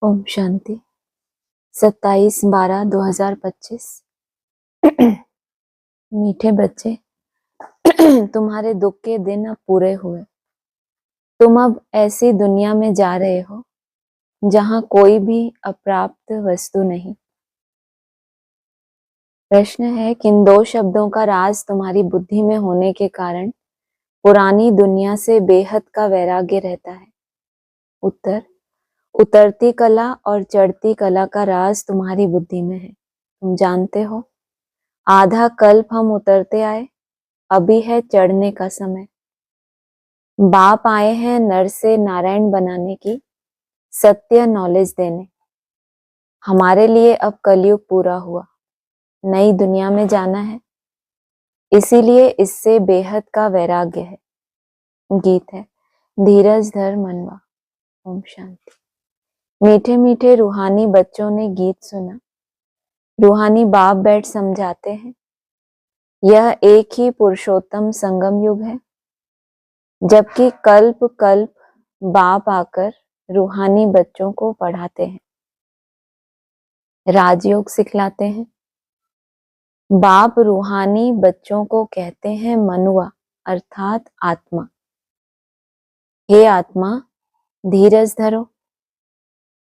ओम शांति। 27/12/2025। मीठे बच्चे, तुम्हारे दुख के दिन अब पूरे हुए। तुम अब ऐसी दुनिया में जा रहे हो जहां कोई भी अप्राप्त वस्तु नहीं। प्रश्न है, किन दो शब्दों का राज तुम्हारी बुद्धि में होने के कारण पुरानी दुनिया से बेहद का वैराग्य रहता है? उत्तर, उतरती कला और चढ़ती कला का राज तुम्हारी बुद्धि में है। तुम जानते हो, आधा कल्प हम उतरते आए, अभी है चढ़ने का समय। बाप आए हैं नर से नारायण बनाने की सत्य नॉलेज देने। हमारे लिए अब कलयुग पूरा हुआ, नई दुनिया में जाना है, इसीलिए इससे बेहद का वैराग्य है। गीत है, धीरज धर मनवा। ओम शांति। मीठे मीठे रूहानी बच्चों ने गीत सुना। रूहानी बाप बैठ समझाते हैं, यह एक ही पुरुषोत्तम संगम युग है, जबकि कल्प कल्प बाप आकर रूहानी बच्चों को पढ़ाते हैं, राजयोग सिखलाते हैं। बाप रूहानी बच्चों को कहते हैं मनुआ अर्थात आत्मा। हे आत्मा, धीरज धरो।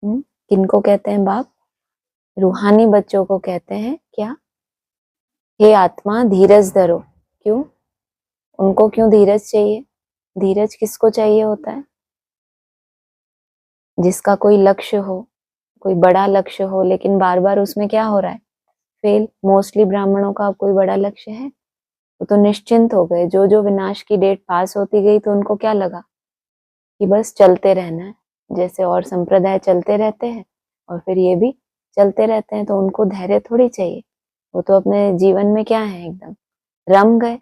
किनको कहते हैं बाप? रूहानी बच्चों को कहते हैं क्या? हे आत्मा, धीरज धरो। क्यों? उनको क्यों धीरज चाहिए? धीरज किसको चाहिए होता है? जिसका कोई लक्ष्य हो, कोई बड़ा लक्ष्य हो, लेकिन बार बार उसमें क्या हो रहा है? फेल। मोस्टली ब्राह्मणों का अब कोई बड़ा लक्ष्य है, वो तो निश्चिंत हो गए। जो जो विनाश की डेट पास होती गई तो उनको क्या लगा कि बस चलते रहना है, जैसे और संप्रदाय चलते रहते हैं और फिर ये भी चलते रहते हैं, तो उनको धैर्य थोड़ी चाहिए। वो तो अपने जीवन में क्या है, एकदम रम गए।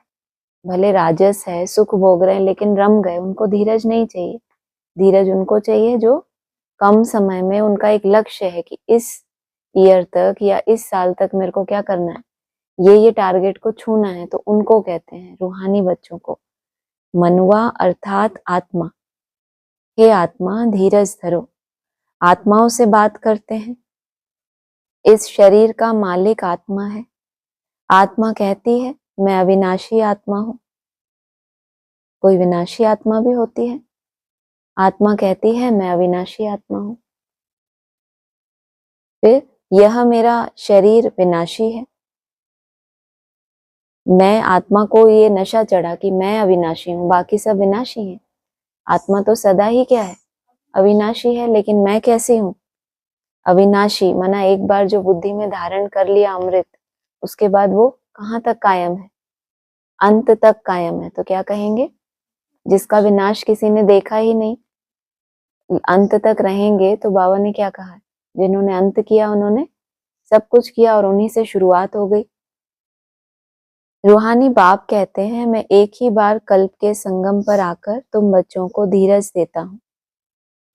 भले राजस है, सुख भोग रहे हैं, लेकिन रम गए। उनको धीरज नहीं चाहिए। धीरज उनको चाहिए जो कम समय में उनका एक लक्ष्य है कि इस ईयर तक या इस साल तक मेरे को क्या करना है, ये टारगेट को छूना है। तो उनको कहते हैं, रूहानी बच्चों को, मनुआ अर्थात आत्मा। हे आत्मा, धीरज धरो। आत्माओं से बात करते हैं। इस शरीर का मालिक आत्मा है। आत्मा कहती है मैं अविनाशी आत्मा हूं। कोई विनाशी आत्मा भी होती है। आत्मा कहती है मैं अविनाशी आत्मा हूं। फिर यह मेरा शरीर विनाशी है। मैं आत्मा को ये नशा चढ़ा कि मैं अविनाशी हूं, बाकी सब विनाशी हैं। आत्मा तो सदा ही क्या है? अविनाशी है। लेकिन मैं कैसी हूं? अविनाशी। माना एक बार जो बुद्धि में धारण कर लिया अमृत, उसके बाद वो कहाँ तक कायम है? अंत तक कायम है। तो क्या कहेंगे? जिसका विनाश किसी ने देखा ही नहीं, अंत तक रहेंगे। तो बाबा ने क्या कहा? जिन्होंने अंत किया उन्होंने सब कुछ किया और उन्हीं से शुरुआत हो गई। रूहानी बाप कहते हैं, मैं एक ही बार कल्प के संगम पर आकर तुम बच्चों को धीरज देता हूं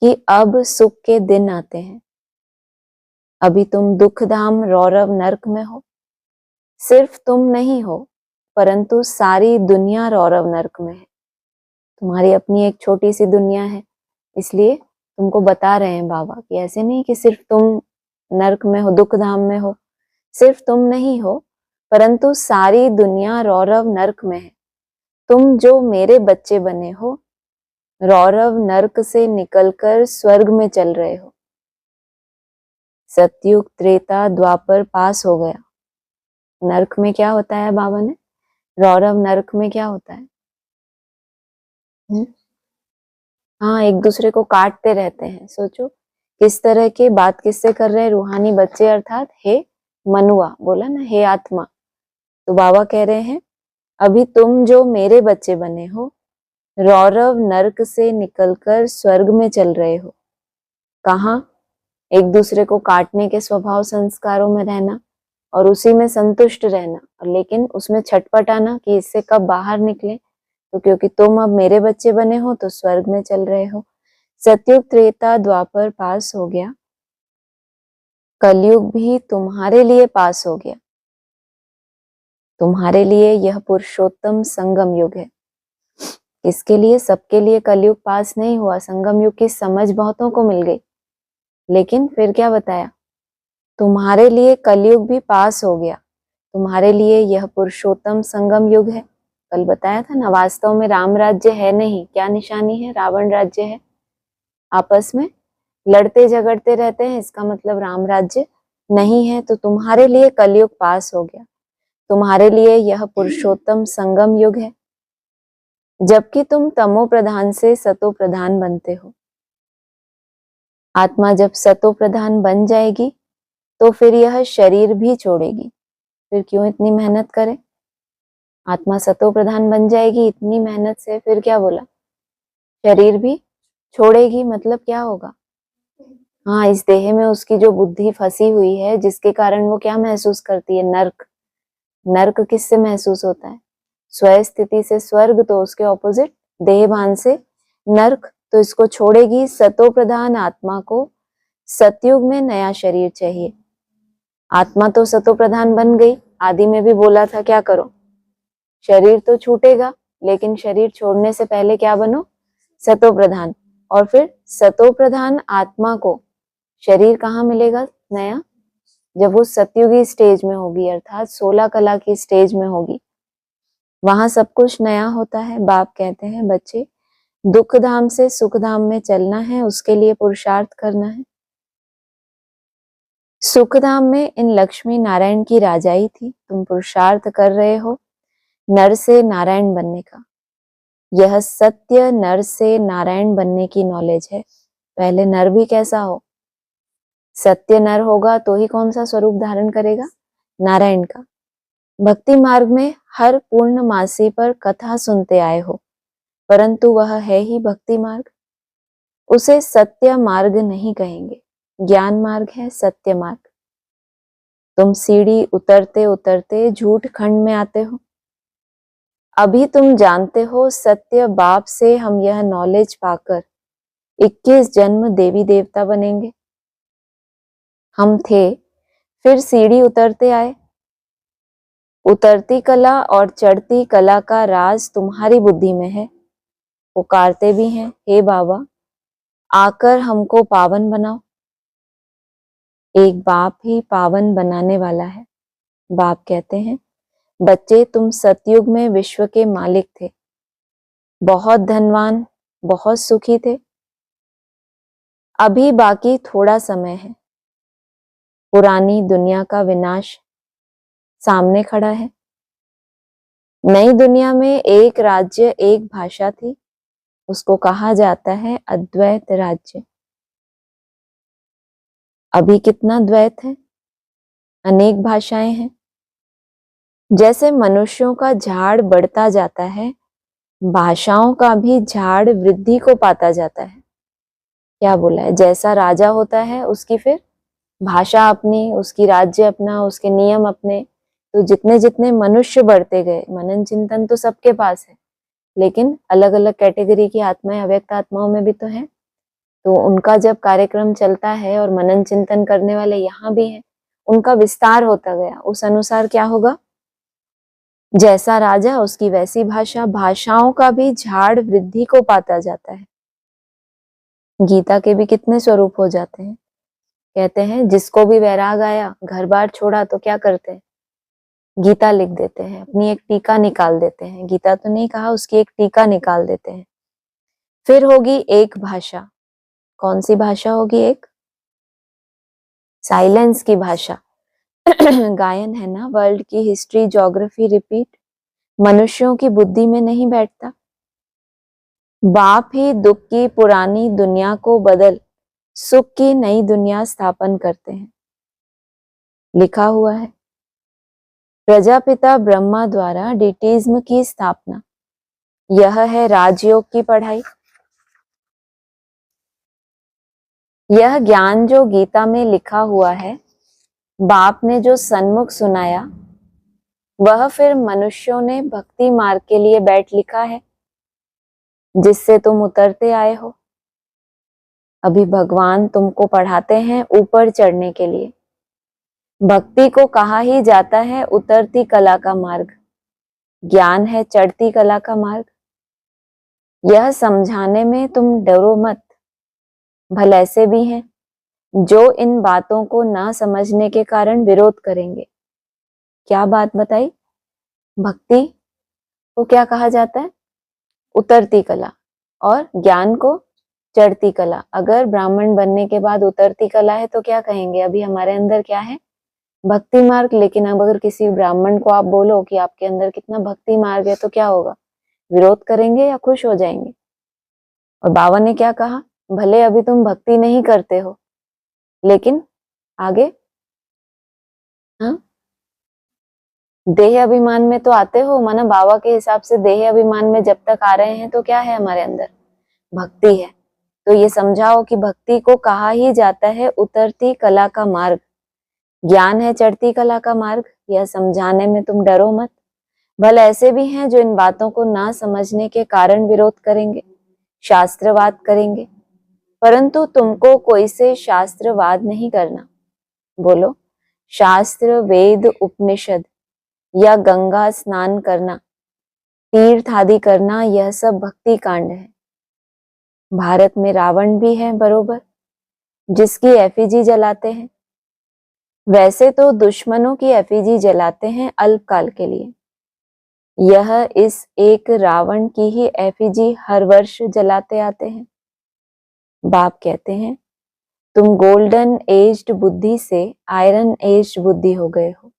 कि अब सुख के दिन आते हैं। अभी तुम दुख धाम रौरव नरक में हो। सिर्फ तुम नहीं हो, परंतु सारी दुनिया रौरव नरक में है। तुम्हारी अपनी एक छोटी सी दुनिया है, इसलिए तुमको बता रहे हैं बाबा कि ऐसे नहीं कि सिर्फ तुम नरक में हो, दुख धाम में हो। सिर्फ तुम नहीं हो, परंतु सारी दुनिया रौरव नरक में है। तुम जो मेरे बच्चे बने हो, रौरव नरक से निकलकर स्वर्ग में चल रहे हो। सतयुग त्रेता द्वापर पास हो गया। नरक में क्या होता है बाबा ने? रौरव नरक में क्या होता है? हाँ, एक दूसरे को काटते रहते हैं। सोचो किस तरह के बात किससे कर रहे हैं? रूहानी बच्चे अर्थात हे मनुआ, बोला ना, हे आत्मा। तो बाबा कह रहे हैं, अभी तुम जो मेरे बच्चे बने हो, रौरव नरक से निकलकर स्वर्ग में चल रहे हो। कहाँ? एक दूसरे को काटने के स्वभाव संस्कारों में रहना और उसी में संतुष्ट रहना, और लेकिन उसमें छटपटाना कि इससे कब बाहर निकले। तो क्योंकि तुम अब मेरे बच्चे बने हो तो स्वर्ग में चल रहे हो। सतयुग त्रेता द्वापर पास हो गया, कलयुग भी तुम्हारे लिए पास हो गया। तुम्हारे लिए यह पुरुषोत्तम संगम युग है। किसके लिए? सबके लिए कलयुग पास नहीं हुआ। संगम युग की समझ बहुतों को मिल गई, लेकिन फिर क्या बताया, तुम्हारे लिए कलयुग भी पास हो गया, तुम्हारे लिए यह पुरुषोत्तम संगम युग है। कल बताया था ना, वास्तव में राम राज्य है नहीं, क्या निशानी है, रावण राज्य है। आपस में लड़ते झगड़ते रहते हैं, इसका मतलब राम राज्य नहीं है। तो तुम्हारे लिए कलयुग पास हो गया, तुम्हारे लिए यह पुरुषोत्तम संगम युग है, जबकि तुम तमो प्रधान से सतो प्रधान बनते हो। आत्मा जब सतो प्रधान बन जाएगी तो फिर यह शरीर भी छोड़ेगी। फिर क्यों इतनी मेहनत करे, आत्मा सतो प्रधान बन जाएगी इतनी मेहनत से, फिर क्या बोला, शरीर भी छोड़ेगी। मतलब क्या होगा, हाँ, इस देह में उसकी जो बुद्धि फंसी हुई है, जिसके कारण वो क्या महसूस करती है, नर्क। नर्क किससे महसूस होता है, स्व स्थिति से स्वर्ग, तो उसके ऑपोजिट देह भान से नर्क। तो इसको छोड़ेगी। सतो प्रधान आत्मा को सतयुग में नया शरीर चाहिए। आत्मा तो सतो प्रधान बन गई, आदि में भी बोला था क्या करो, शरीर तो छूटेगा, लेकिन शरीर छोड़ने से पहले क्या बनो, सतो प्रधान। और फिर सतो प्रधान आत्मा को शरीर कहाँ मिलेगा नया, जब वो सतयुगी स्टेज में होगी, अर्थात 16 कला की स्टेज में होगी, वहां सब कुछ नया होता है। बाप कहते हैं बच्चे, दुख धाम से सुख धाम में चलना है, उसके लिए पुरुषार्थ करना है। सुख धाम में इन लक्ष्मी नारायण की राजाई थी, तुम पुरुषार्थ कर रहे हो नर से नारायण बनने का। यह सत्य नर से नारायण बनने की नॉलेज है। पहले नर भी कैसा हो, सत्य नर होगा तो ही कौन सा स्वरूप धारण करेगा, नारायण का। भक्ति मार्ग में हर पूर्णमासी पर कथा सुनते आए हो, परंतु वह है ही भक्ति मार्ग, उसे सत्य मार्ग नहीं कहेंगे, ज्ञान मार्ग है सत्य मार्ग। तुम सीढ़ी उतरते उतरते झूठ खंड में आते हो। अभी तुम जानते हो सत्य बाप से हम यह नॉलेज पाकर 21 जन्म देवी देवता बनेंगे। हम थे, फिर सीढ़ी उतरते आए। उतरती कला और चढ़ती कला का राज तुम्हारी बुद्धि में है। पुकारते भी हैं, हे बाबा आकर हमको पावन बनाओ। एक बाप ही पावन बनाने वाला है। बाप कहते हैं बच्चे, तुम सतयुग में विश्व के मालिक थे, बहुत धनवान, बहुत सुखी थे। अभी बाकी थोड़ा समय है, पुरानी दुनिया का विनाश सामने खड़ा है। नई दुनिया में एक राज्य एक भाषा थी, उसको कहा जाता है अद्वैत राज्य। अभी कितना द्वैत है, अनेक भाषाएं हैं। जैसे मनुष्यों का झाड़ बढ़ता जाता है, भाषाओं का भी झाड़ वृद्धि को पाता जाता है। क्या बोला है, जैसा राजा होता है उसकी फिर भाषा अपनी, उसकी राज्य अपना, उसके नियम अपने। तो जितने जितने मनुष्य बढ़ते गए, मनन चिंतन तो सबके पास है, लेकिन अलग अलग कैटेगरी की आत्माएं अव्यक्त आत्माओं में भी तो है। तो उनका जब कार्यक्रम चलता है और मनन चिंतन करने वाले यहाँ भी हैं, उनका विस्तार होता गया, उस अनुसार क्या होगा, जैसा राजा उसकी वैसी भाषा, भाषाओं का भी झाड़ वृद्धि को पाता जाता है। गीता के भी कितने स्वरूप हो जाते हैं। कहते हैं जिसको भी वैराग आया, घर बार छोड़ा, तो क्या करते हैं, गीता लिख देते हैं, अपनी एक टीका निकाल देते हैं। गीता तो नहीं कहा, उसकी एक टीका निकाल देते हैं। फिर होगी एक भाषा, कौन सी भाषा होगी, एक साइलेंस की भाषा। गायन है ना, वर्ल्ड की हिस्ट्री ज्योग्राफी रिपीट मनुष्यों की बुद्धि में नहीं बैठता। बाप ही दुख की पुरानी दुनिया को बदल सुख की नई दुनिया स्थापन करते हैं। लिखा हुआ है प्रजापिता ब्रह्मा द्वारा डिटीज्म की स्थापना, यह है राजयोग की पढ़ाई। यह ज्ञान जो गीता में लिखा हुआ है, बाप ने जो सन्मुख सुनाया, वह फिर मनुष्यों ने भक्ति मार्ग के लिए बैठ लिखा है, जिससे तुम उतरते आए हो। अभी भगवान तुमको पढ़ाते हैं ऊपर चढ़ने के लिए। भक्ति को कहा ही जाता है उतरती कला का मार्ग, ज्ञान है चढ़ती कला का मार्ग। यह समझाने में तुम डरो मत, भले ऐसे भी हैं जो इन बातों को ना समझने के कारण विरोध करेंगे। क्या बात बताई? भक्ति को क्या कहा जाता है? उतरती कला, और ज्ञान को चढ़ती कला। अगर ब्राह्मण बनने के बाद उतरती कला है तो क्या कहेंगे? अभी हमारे अंदर क्या है? भक्ति मार्ग। लेकिन अब अगर किसी ब्राह्मण को आप बोलो कि आपके अंदर कितना भक्ति मार्ग है, तो क्या होगा? विरोध करेंगे या खुश हो जाएंगे? और बाबा ने क्या कहा? भले अभी तुम भक्ति नहीं करते हो, लेकिन आगे, हाँ, देह अभिमान में तो आते हो। माना बाबा के हिसाब से देह अभिमान में जब तक आ रहे हैं तो क्या है हमारे अंदर? भक्ति है। तो ये समझाओ कि भक्ति को कहा ही जाता है उतरती कला का मार्ग, ज्ञान है चढ़ती कला का मार्ग। यह समझाने में तुम डरो मत। भले ऐसे भी हैं जो इन बातों को ना समझने के कारण विरोध करेंगे, शास्त्रवाद करेंगे, परंतु तुमको कोई से शास्त्रवाद नहीं करना। बोलो, शास्त्र, वेद, उपनिषद या गंगा स्नान करना, तीर्थ आदि करना, यह सब भक्ति कांड है। भारत में रावण भी है बरोबर, जिसकी एफिजी जलाते हैं। वैसे तो दुश्मनों की एफिजी जलाते हैं अल्पकाल के लिए। यह इस एक रावण की ही एफिजी हर वर्ष जलाते आते हैं। बाप कहते हैं, तुम गोल्डन एज्ड बुद्धि से आयरन एज्ड बुद्धि हो गए हो।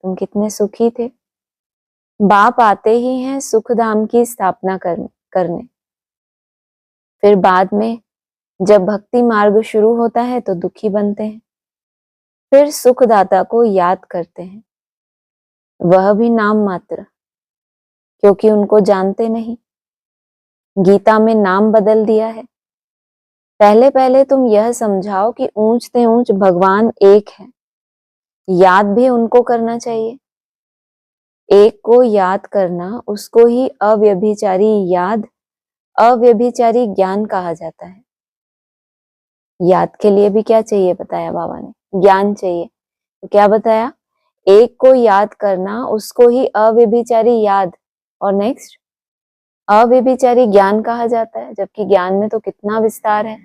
तुम कितने सुखी थे। बाप आते ही हैं सुख धाम की स्थापना करने। फिर बाद में जब भक्ति मार्ग शुरू होता है तो दुखी बनते हैं, फिर सुखदाता को याद करते हैं, वह भी नाम मात्र, क्योंकि उनको जानते नहीं। गीता में नाम बदल दिया है। पहले पहले तुम यह समझाओ कि ऊंच से ऊंच भगवान एक है, याद भी उनको करना चाहिए। एक को याद करना, उसको ही अव्यभिचारी याद, अव्यभिचारी ज्ञान कहा जाता है। याद के लिए भी क्या चाहिए बताया बाबा ने? ज्ञान चाहिए। तो क्या बताया? एक को याद करना, उसको ही अव्यभिचारी याद, और नेक्स्ट अव्यभिचारी ज्ञान कहा जाता है। जबकि ज्ञान में तो कितना विस्तार है।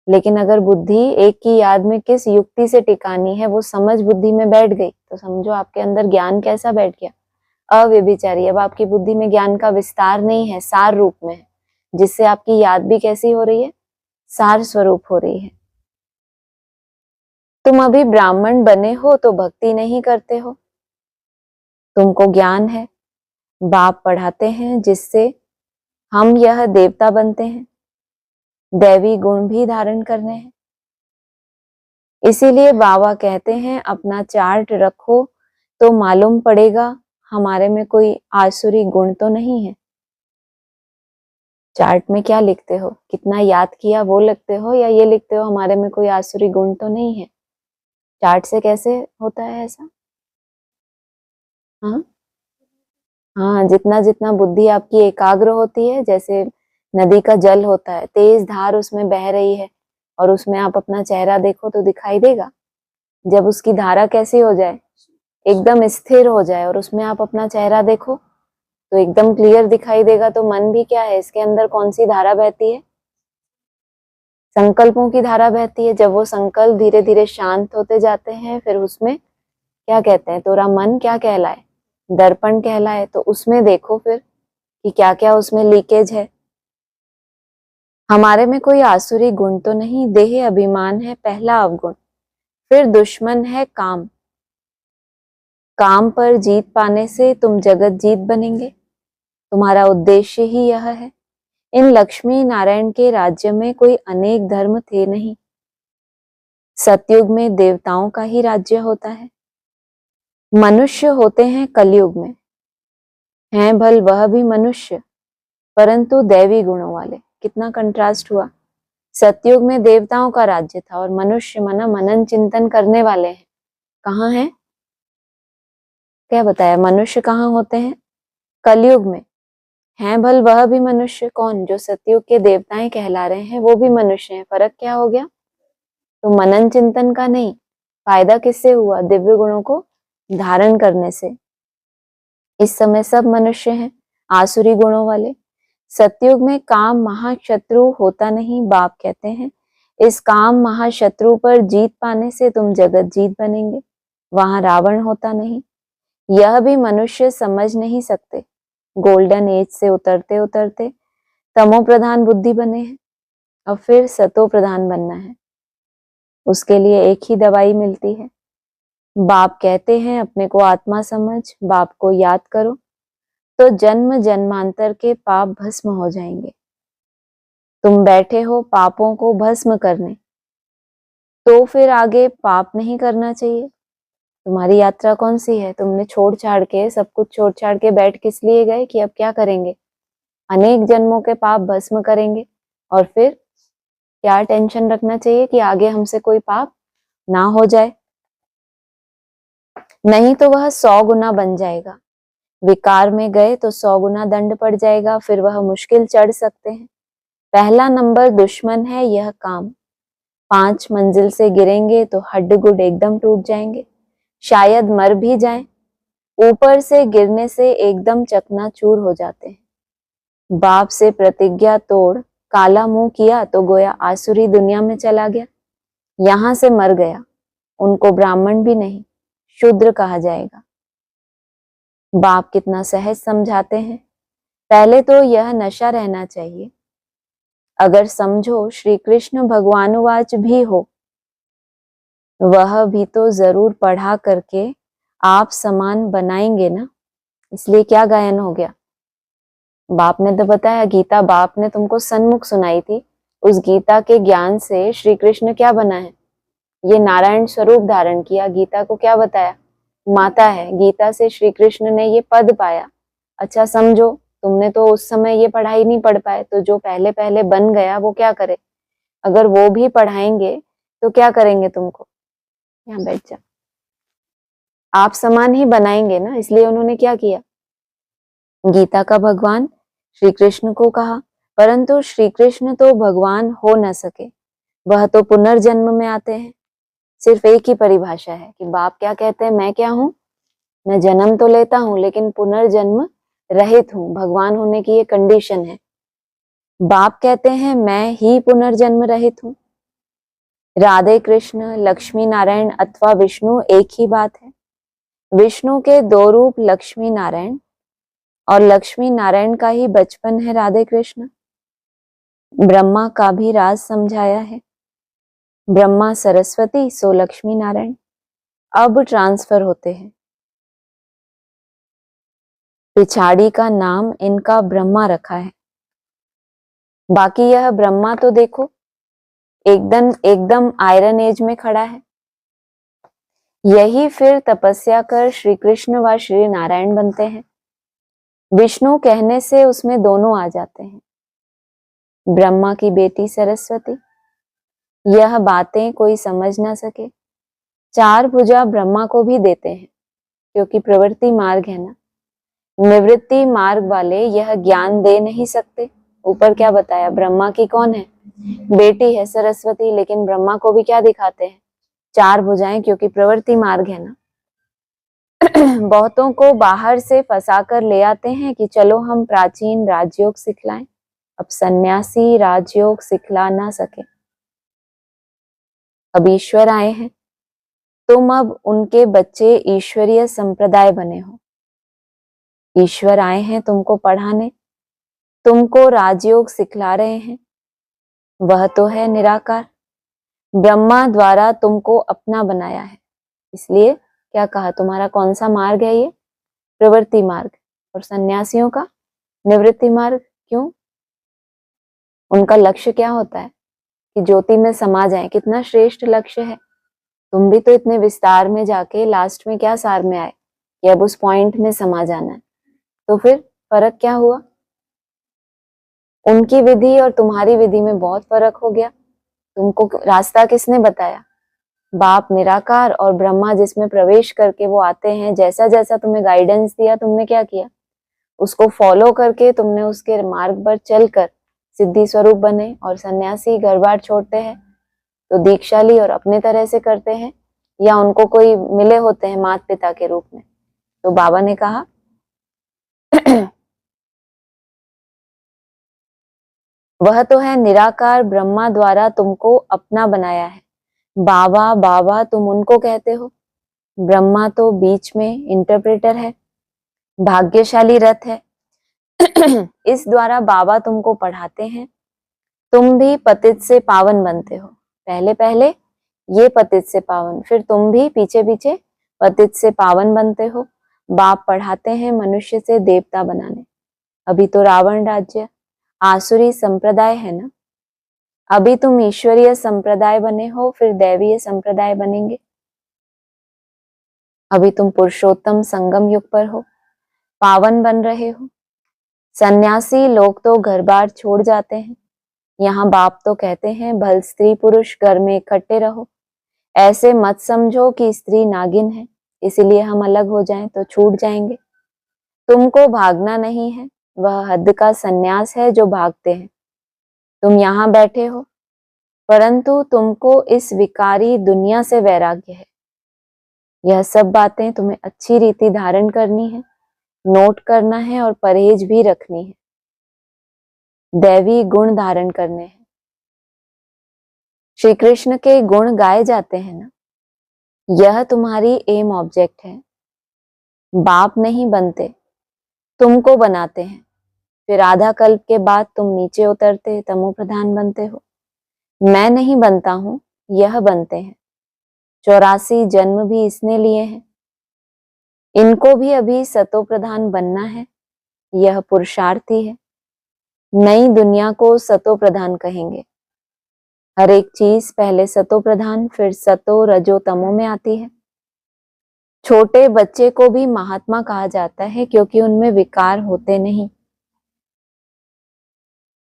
लेकिन अगर बुद्धि एक की याद में किस युक्ति से टिकानी है, वो समझ बुद्धि में बैठ गई, तो समझो आपके अंदर ज्ञान कैसा बैठ गया? अव्यभिचारी। अब आपकी बुद्धि में ज्ञान का विस्तार नहीं है, सार रूप में है, जिससे आपकी याद भी कैसी हो रही है? सार स्वरूप हो रही है। तुम अभी ब्राह्मण बने हो तो भक्ति नहीं करते हो। तुमको ज्ञान है, बाप पढ़ाते हैं, जिससे हम यह देवता बनते हैं, दैवी गुण भी धारण करने हैं। इसीलिए बाबा कहते हैं अपना चार्ट रखो तो मालूम पड़ेगा हमारे में कोई आसुरी गुण तो नहीं है। चार्ट में क्या लिखते हो? कितना याद किया वो लिखते हो, या ये लिखते हो हमारे में कोई आसुरी गुण तो नहीं है? चार्ट से कैसे होता है ऐसा? हाँ हाँ, जितना जितना बुद्धि आपकी एकाग्र होती है, जैसे नदी का जल होता है, तेज धार उसमें बह रही है, और उसमें आप अपना चेहरा देखो तो दिखाई देगा। जब उसकी धारा कैसी हो जाए? एकदम स्थिर हो जाए, और उसमें आप अपना चेहरा देखो तो एकदम क्लियर दिखाई देगा। तो मन भी क्या है? इसके अंदर कौन सी धारा बहती है? संकल्पों की धारा बहती है। जब वो संकल्प धीरे धीरे शांत होते जाते हैं, फिर उसमें क्या कहते हैं? तोरा मन क्या कहलाए? दर्पण कहलाए। तो उसमें देखो फिर कि क्या क्या उसमें लीकेज है। हमारे में कोई आसुरी गुण तो नहीं। देह अभिमान है पहला अवगुण, फिर दुश्मन है काम। काम पर जीत पाने से तुम जगत जीत बनेंगे। तुम्हारा उद्देश्य ही यह है। इन लक्ष्मी नारायण के राज्य में कोई अनेक धर्म थे नहीं। सतयुग में देवताओं का ही राज्य होता है। मनुष्य होते हैं कलयुग में, हैं भल वह भी मनुष्य, परंतु दैवी गुणों वाले। कितना कंट्रास्ट हुआ। सतयुग में देवताओं का राज्य था, और मनुष्य मना मनन चिंतन करने वाले हैं। कहाँ हैं? क्या बताया? मनुष्य कहाँ होते हैं? कलयुग में। हैं भल वह भी मनुष्य। कौन? जो सतयुग के देवताएं कहला रहे हैं वो भी मनुष्य हैं। फर्क क्या हो गया? तो मनन चिंतन का नहीं, फायदा किससे हुआ? दिव्य गुणों को धारण करने से। इस समय सब मनुष्य हैं आसुरी गुणों वाले। सतयुग में काम महाशत्रु होता नहीं। बाप कहते हैं इस काम महाशत्रु पर जीत पाने से तुम जगत जीत बनेंगे, वहां रावण होता नहीं। यह भी मनुष्य समझ नहीं सकते। गोल्डन एज से उतरते उतरते तमो प्रधान बुद्धि बने हैं, अब फिर सतो प्रधान बनना है। उसके लिए एक ही दवाई मिलती है। बाप कहते हैं अपने को आत्मा समझ, बाप को याद करो, तो जन्म जन्मांतर के पाप भस्म हो जाएंगे। तुम बैठे हो पापों को भस्म करने, तो फिर आगे पाप नहीं करना चाहिए। तुम्हारी यात्रा कौन सी है? तुमने छोड़ छाड़ के, सब कुछ छोड़ छाड़ के बैठ किस लिए गए कि अब क्या करेंगे? अनेक जन्मों के पाप भस्म करेंगे, और फिर क्या टेंशन रखना चाहिए कि आगे हमसे कोई पाप ना हो जाए, नहीं तो वह 100 गुना बन जाएगा। विकार में गए तो 100 गुना दंड पड़ जाएगा, फिर वह मुश्किल चढ़ सकते हैं। पहला नंबर दुश्मन है यह काम। 5 मंजिल से गिरेंगे तो हड्ड गुड एकदम टूट जाएंगे, शायद मर भी जाएं। ऊपर से गिरने से एकदम चकनाचूर हो जाते हैं। बाप से प्रतिज्ञा तोड़ काला मुंह किया तो गोया आसुरी दुनिया में चला गया, यहां से मर गया। उनको ब्राह्मण भी नहीं, शूद्र कहा जाएगा। बाप कितना सहज समझाते हैं। पहले तो यह नशा रहना चाहिए। अगर समझो श्री कृष्ण भगवानुवाच भी हो, वह भी तो जरूर पढ़ा करके आप समान बनाएंगे ना। इसलिए क्या गायन हो गया? बाप ने तो बताया, गीता बाप ने तुमको सन्मुख सुनाई थी। उस गीता के ज्ञान से श्री कृष्ण क्या बना है? ये नारायण स्वरूप धारण किया। गीता को क्या बताया? माता है। गीता से श्री कृष्ण ने ये पद पाया। अच्छा समझो, तुमने तो उस समय ये पढ़ाई नहीं पढ़ पाए, तो जो पहले पहले बन गया वो क्या करे? अगर वो भी पढ़ाएंगे तो क्या करेंगे तुमको? यहाँ बैठ जा, आप समान ही बनाएंगे ना। इसलिए उन्होंने क्या किया? गीता का भगवान श्री कृष्ण को कहा, परंतु श्री कृष्ण तो भगवान हो न सके, वह तो पुनर्जन्म में आते हैं। सिर्फ एक ही परिभाषा है कि बाप क्या कहते हैं, मैं क्या हूं? मैं जन्म तो लेता हूं लेकिन पुनर्जन्म रहित हूं। भगवान होने की ये कंडीशन है। बाप कहते हैं मैं ही पुनर्जन्म रहित हूं। राधे कृष्ण, लक्ष्मी नारायण अथवा विष्णु एक ही बात है। विष्णु के 2 रूप लक्ष्मी नारायण, और लक्ष्मी नारायण का ही बचपन है राधे कृष्ण। ब्रह्मा का भी राज समझाया है। ब्रह्मा सरस्वती, सो लक्ष्मी नारायण। अब ट्रांसफर होते हैं। पिछाड़ी का नाम इनका ब्रह्मा रखा है। बाकी यह ब्रह्मा तो देखो एकदम एकदम आयरन एज में खड़ा है। यही फिर तपस्या कर श्री कृष्ण व श्री नारायण बनते हैं। विष्णु कहने से उसमें दोनों आ जाते हैं। ब्रह्मा की बेटी सरस्वती। यह बातें कोई समझ ना सके, 4 भुजा ब्रह्मा को भी देते हैं, क्योंकि प्रवृत्ति मार्ग है ना। निवृत्ति मार्ग वाले यह ज्ञान दे नहीं सकते। ऊपर क्या बताया? ब्रह्मा की कौन है? बेटी है सरस्वती, लेकिन ब्रह्मा को भी क्या दिखाते हैं? 4 भुजाएं, क्योंकि प्रवृत्ति मार्ग है ना। बहुतों को बाहर से फंसा कर ले आते हैं कि चलो हम प्राचीन राजयोग सिखलाएं। अब सन्यासी राजयोग सिखला ना सके। अब ईश्वर आए हैं, तुम अब उनके बच्चे ईश्वरीय संप्रदाय बने हो। ईश्वर आए हैं तुमको पढ़ाने, तुमको राजयोग सिखला रहे हैं। वह तो है निराकार। ब्रह्मा द्वारा तुमको अपना बनाया है। इसलिए क्या कहा? तुम्हारा कौन सा मार्ग है? ये प्रवृत्ति मार्ग। और सन्यासियों का निवृत्ति मार्ग। क्यों? उनका लक्ष्य क्या होता है? कि ज्योति में समा जाए। कितना श्रेष्ठ लक्ष्य है। तुम भी तो इतने विस्तार में जाके लास्ट में क्या सार में आए कि अब उस पॉइंट में समा जाना है। तो फिर फर्क क्या हुआ? उनकी विधि और तुम्हारी विधि में बहुत फर्क हो गया। तुमको रास्ता किसने बताया? बाप निराकार, और ब्रह्मा जिसमें प्रवेश करके वो आते हैं। जैसा जैसा तुम्हें गाइडेंस दिया, तुमने क्या किया? उसको फॉलो करके तुमने उसके मार्ग पर चलकर सिद्धि स्वरूप बने। और सन्यासी घर बार छोड़ते हैं तो दीक्षा ली और अपने तरह से करते हैं, या उनको कोई मिले होते हैं माता पिता के रूप में। तो बाबा ने कहा वह तो है निराकार ब्रह्मा द्वारा तुमको अपना बनाया है। बाबा बाबा तुम उनको कहते हो, ब्रह्मा तो बीच में इंटरप्रेटर है, भाग्यशाली रथ है। इस द्वारा बाबा तुमको पढ़ाते हैं, तुम भी पतित से पावन बनते हो। पहले पहले ये पतित से पावन, फिर तुम भी पीछे पीछे पतित से पावन बनते हो। बाप पढ़ाते हैं मनुष्य से देवता बनाने। अभी तो रावण राज्य आसुरी संप्रदाय है ना, अभी तुम ईश्वरीय संप्रदाय बने हो, फिर दैवीय संप्रदाय बनेंगे। अभी तुम पुरुषोत्तम संगम युग पर हो, पावन बन रहे हो। सन्यासी लोग तो घर बार छोड़ जाते हैं, यहाँ बाप तो कहते हैं भल स्त्री पुरुष घर में इकट्ठे रहो। ऐसे मत समझो कि स्त्री नागिन है, इसीलिए हम अलग हो जाएं तो छूट जाएंगे। तुमको भागना नहीं है, वह हद का सन्यास है जो भागते हैं। तुम यहाँ बैठे हो, परंतु तुमको इस विकारी दुनिया से वैराग्य है। यह सब बातें तुम्हें अच्छी रीति धारण करनी है, नोट करना है और परहेज भी रखनी है। दैवी गुण धारण करने हैं। श्री कृष्ण के गुण गाए जाते हैं ना, यह तुम्हारी एम ऑब्जेक्ट है। बाप नहीं बनते, तुमको बनाते हैं। फिर आधा कल्प के बाद तुम नीचे उतरते तमो प्रधान बनते हो। मैं नहीं बनता हूं, यह बनते हैं। 84 जन्म भी इसने लिए हैं। इनको भी अभी सतो प्रधान बनना है, यह पुरुषार्थ ही है। नई दुनिया को सतो प्रधान कहेंगे। हर एक चीज पहले सतो प्रधान फिर सतो रजो तमो में आती है। छोटे बच्चे को भी महात्मा कहा जाता है क्योंकि उनमें विकार होते नहीं,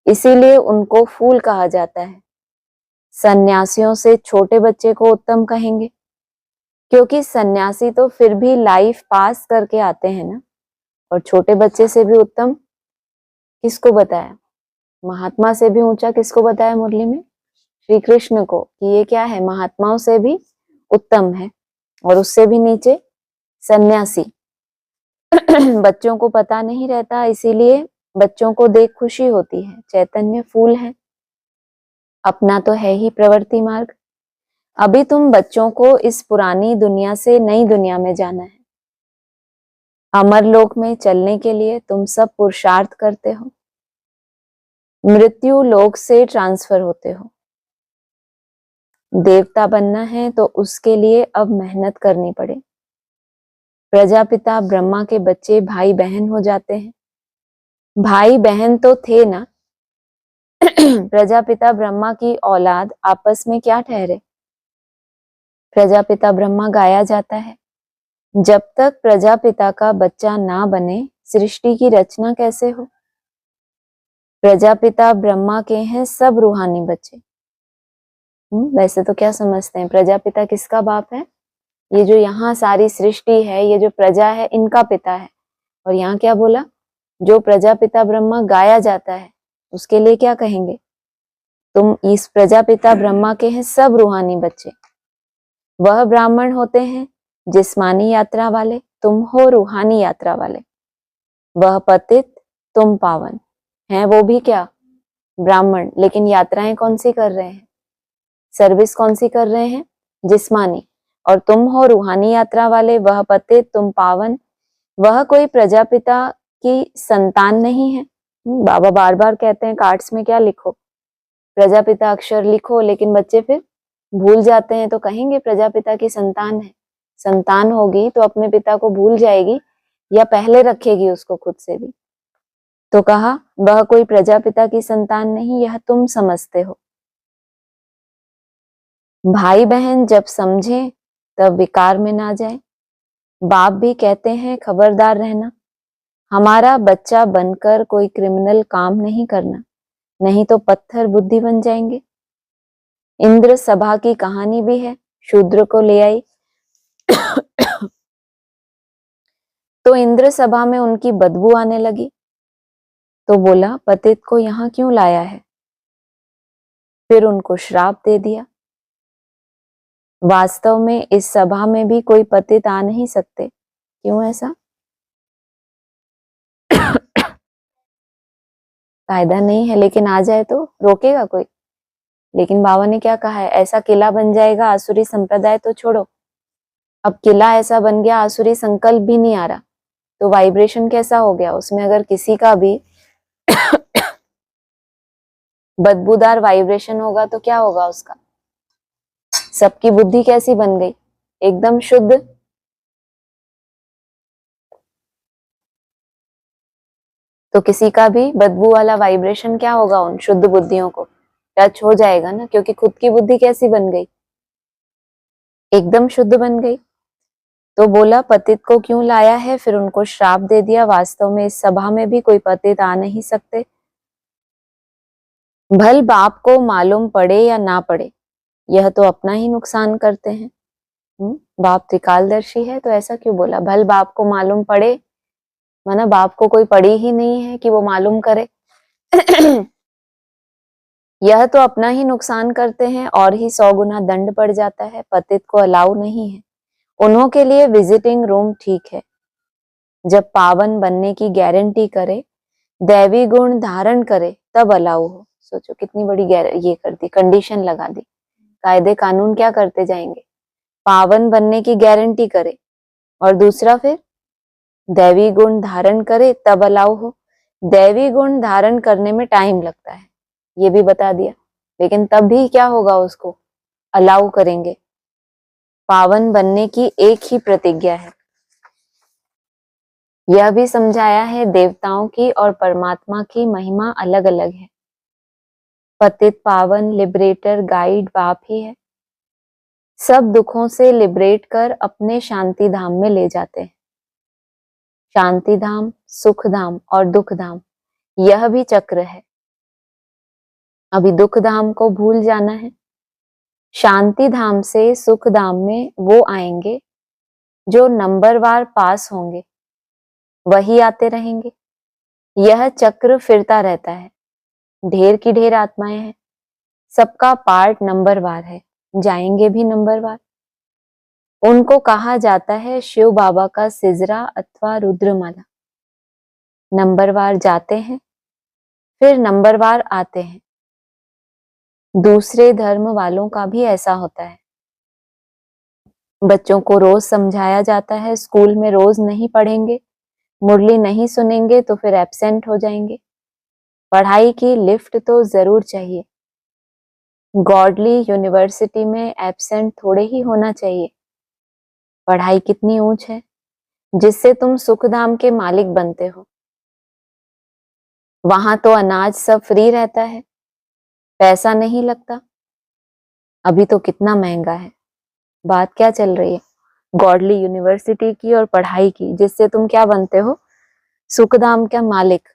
इसीलिए उनको फूल कहा जाता है। सन्यासियों से छोटे बच्चे को उत्तम कहेंगे क्योंकि सन्यासी तो फिर भी लाइफ पास करके आते हैं ना। और छोटे बच्चे से भी उत्तम किसको बताया? महात्मा से भी ऊंचा किसको बताया मुरली में? श्री कृष्ण को, कि ये क्या है, महात्माओं से भी उत्तम है। और उससे भी नीचे सन्यासी। बच्चों को पता नहीं रहता, इसीलिए बच्चों को देख खुशी होती है। चैतन्य फूल है, अपना तो है ही प्रवृत्ति मार्ग। अभी तुम बच्चों को इस पुरानी दुनिया से नई दुनिया में जाना है। अमर लोक में चलने के लिए तुम सब पुरुषार्थ करते हो, मृत्यु लोक से ट्रांसफर होते हो। देवता बनना है तो उसके लिए अब मेहनत करनी पड़े। प्रजापिता ब्रह्मा के बच्चे भाई बहन हो जाते हैं। भाई बहन तो थे ना। प्रजापिता ब्रह्मा की औलाद आपस में क्या ठहरे? प्रजापिता ब्रह्मा गाया जाता है। जब तक प्रजापिता का बच्चा ना बने, सृष्टि की रचना कैसे हो? प्रजापिता ब्रह्मा के हैं सब रूहानी बच्चे। वैसे तो क्या समझते हैं, प्रजापिता किसका बाप है? ये जो यहाँ सारी सृष्टि है, ये जो प्रजा है, इनका पिता है। और यहाँ क्या बोला? जो प्रजापिता ब्रह्मा गाया जाता है उसके लिए क्या कहेंगे? तुम इस प्रजापिता ब्रह्मा के हैं सब रूहानी बच्चे। वह ब्राह्मण होते हैं जिस्मानी यात्रा वाले, तुम हो रूहानी यात्रा वाले। वह पतित, तुम पावन हैं। वो भी क्या? ब्राह्मण, लेकिन यात्राएं कौन सी कर रहे हैं? सर्विस कौन सी कर रहे हैं? जिस्मानी। और तुम हो रूहानी यात्रा वाले। वह पतित, तुम पावन। वह कोई प्रजापिता की संतान नहीं है। बाबा बार बार कहते हैं कार्ड्स में क्या लिखो, प्रजापिता अक्षर लिखो, लेकिन बच्चे फिर भूल जाते हैं। तो कहेंगे प्रजापिता की संतान है। संतान होगी तो अपने पिता को भूल जाएगी या पहले रखेगी उसको खुद से भी। तो कहा वह कोई प्रजापिता की संतान नहीं, यह तुम समझते हो। भाई बहन जब समझे तब विकार में ना जाए। बाप भी कहते हैं खबरदार रहना, हमारा बच्चा बनकर कोई क्रिमिनल काम नहीं करना, नहीं तो पत्थर बुद्धि बन जाएंगे। इंद्र सभा की कहानी भी है। शूद्र को ले आई तो इंद्र सभा में उनकी बदबू आने लगी, तो बोला पतित को यहाँ क्यों लाया है? फिर उनको श्राप दे दिया। वास्तव में इस सभा में भी कोई पतित आ नहीं सकते। क्यों ऐसा? कायदा नहीं है, लेकिन आ जाए तो रोकेगा कोई? लेकिन बाबा ने क्या कहा है, ऐसा किला बन जाएगा, आसुरी संप्रदाय तो छोड़ो, अब किला ऐसा बन गया, आसुरी संकल्प भी नहीं आ रहा, तो वाइब्रेशन कैसा हो गया उसमें? अगर किसी का भी बदबूदार वाइब्रेशन होगा तो क्या होगा उसका? सबकी बुद्धि कैसी बन गई? एकदम शुद्ध। तो किसी का भी बदबू वाला वाइब्रेशन क्या होगा? उन शुद्ध बुद्धियों को टच हो जाएगा ना, क्योंकि खुद की बुद्धि कैसी बन गई? एकदम शुद्ध बन गई। तो बोला पतित को क्यों लाया है? फिर उनको श्राप दे दिया। वास्तव में इस सभा में भी कोई पतित आ नहीं सकते, भल बाप को मालूम पड़े या ना पड़े, यह तो अपना ही नुकसान करते हैं। बाप त्रिकालदर्शी है, तो ऐसा क्यों बोला? भल बाप को मालूम पड़े, माना बाप को कोई पड़ी ही नहीं है कि वो मालूम करे। यह तो अपना ही नुकसान करते हैं और ही 100 गुना दंड पड़ जाता है। पतित को अलाउ नहीं है, उन्हों के लिए विजिटिंग रूम ठीक है। जब पावन बनने की गारंटी करे, दैवी गुण धारण करे, तब अलाउ हो। सोचो कितनी बड़ी ये कर दी, कंडीशन लगा दी। कायदे कानून क्या करते जाएंगे? पावन बनने की गारंटी करे, और दूसरा फिर दैवी गुण धारण करे तब अलाउ हो। दैवी गुण धारण करने में टाइम लगता है, ये भी बता दिया, लेकिन तब भी क्या होगा? उसको अलाउ करेंगे। पावन बनने की एक ही प्रतिज्ञा है। यह भी समझाया है देवताओं की और परमात्मा की महिमा अलग अलग है। पतित पावन लिबरेटर गाइड बाप ही है, सब दुखों से लिबरेट कर अपने शांति धाम में ले जाते हैं। शांति धाम, सुख धाम और दुख धाम, यह भी चक्र है। अभी दुख धाम को भूल जाना है। शांति धाम से सुख धाम में वो आएंगे जो नंबरवार पास होंगे, वही आते रहेंगे। यह चक्र फिरता रहता है। ढेर की ढेर आत्माएं हैं, सबका पार्ट नंबरवार है, जाएंगे भी नंबरवार। उनको कहा जाता है शिव बाबा का सिजरा अथवा रुद्रमाला। नंबरवार जाते हैं, फिर नंबरवार आते हैं। दूसरे धर्म वालों का भी ऐसा होता है। बच्चों को रोज समझाया जाता है, स्कूल में रोज नहीं पढ़ेंगे, मुरली नहीं सुनेंगे तो फिर एब्सेंट हो जाएंगे। पढ़ाई की लिफ्ट तो जरूर चाहिए। गॉडली यूनिवर्सिटी में एब्सेंट थोड़े ही होना चाहिए। पढ़ाई कितनी ऊंच है, जिससे तुम सुखधाम के मालिक बनते हो। वहां तो अनाज सब फ्री रहता है, पैसा नहीं लगता। अभी तो कितना महंगा है। बात क्या चल रही है? गॉडली यूनिवर्सिटी की और पढ़ाई की, जिससे तुम क्या बनते हो? सुखधाम का मालिक।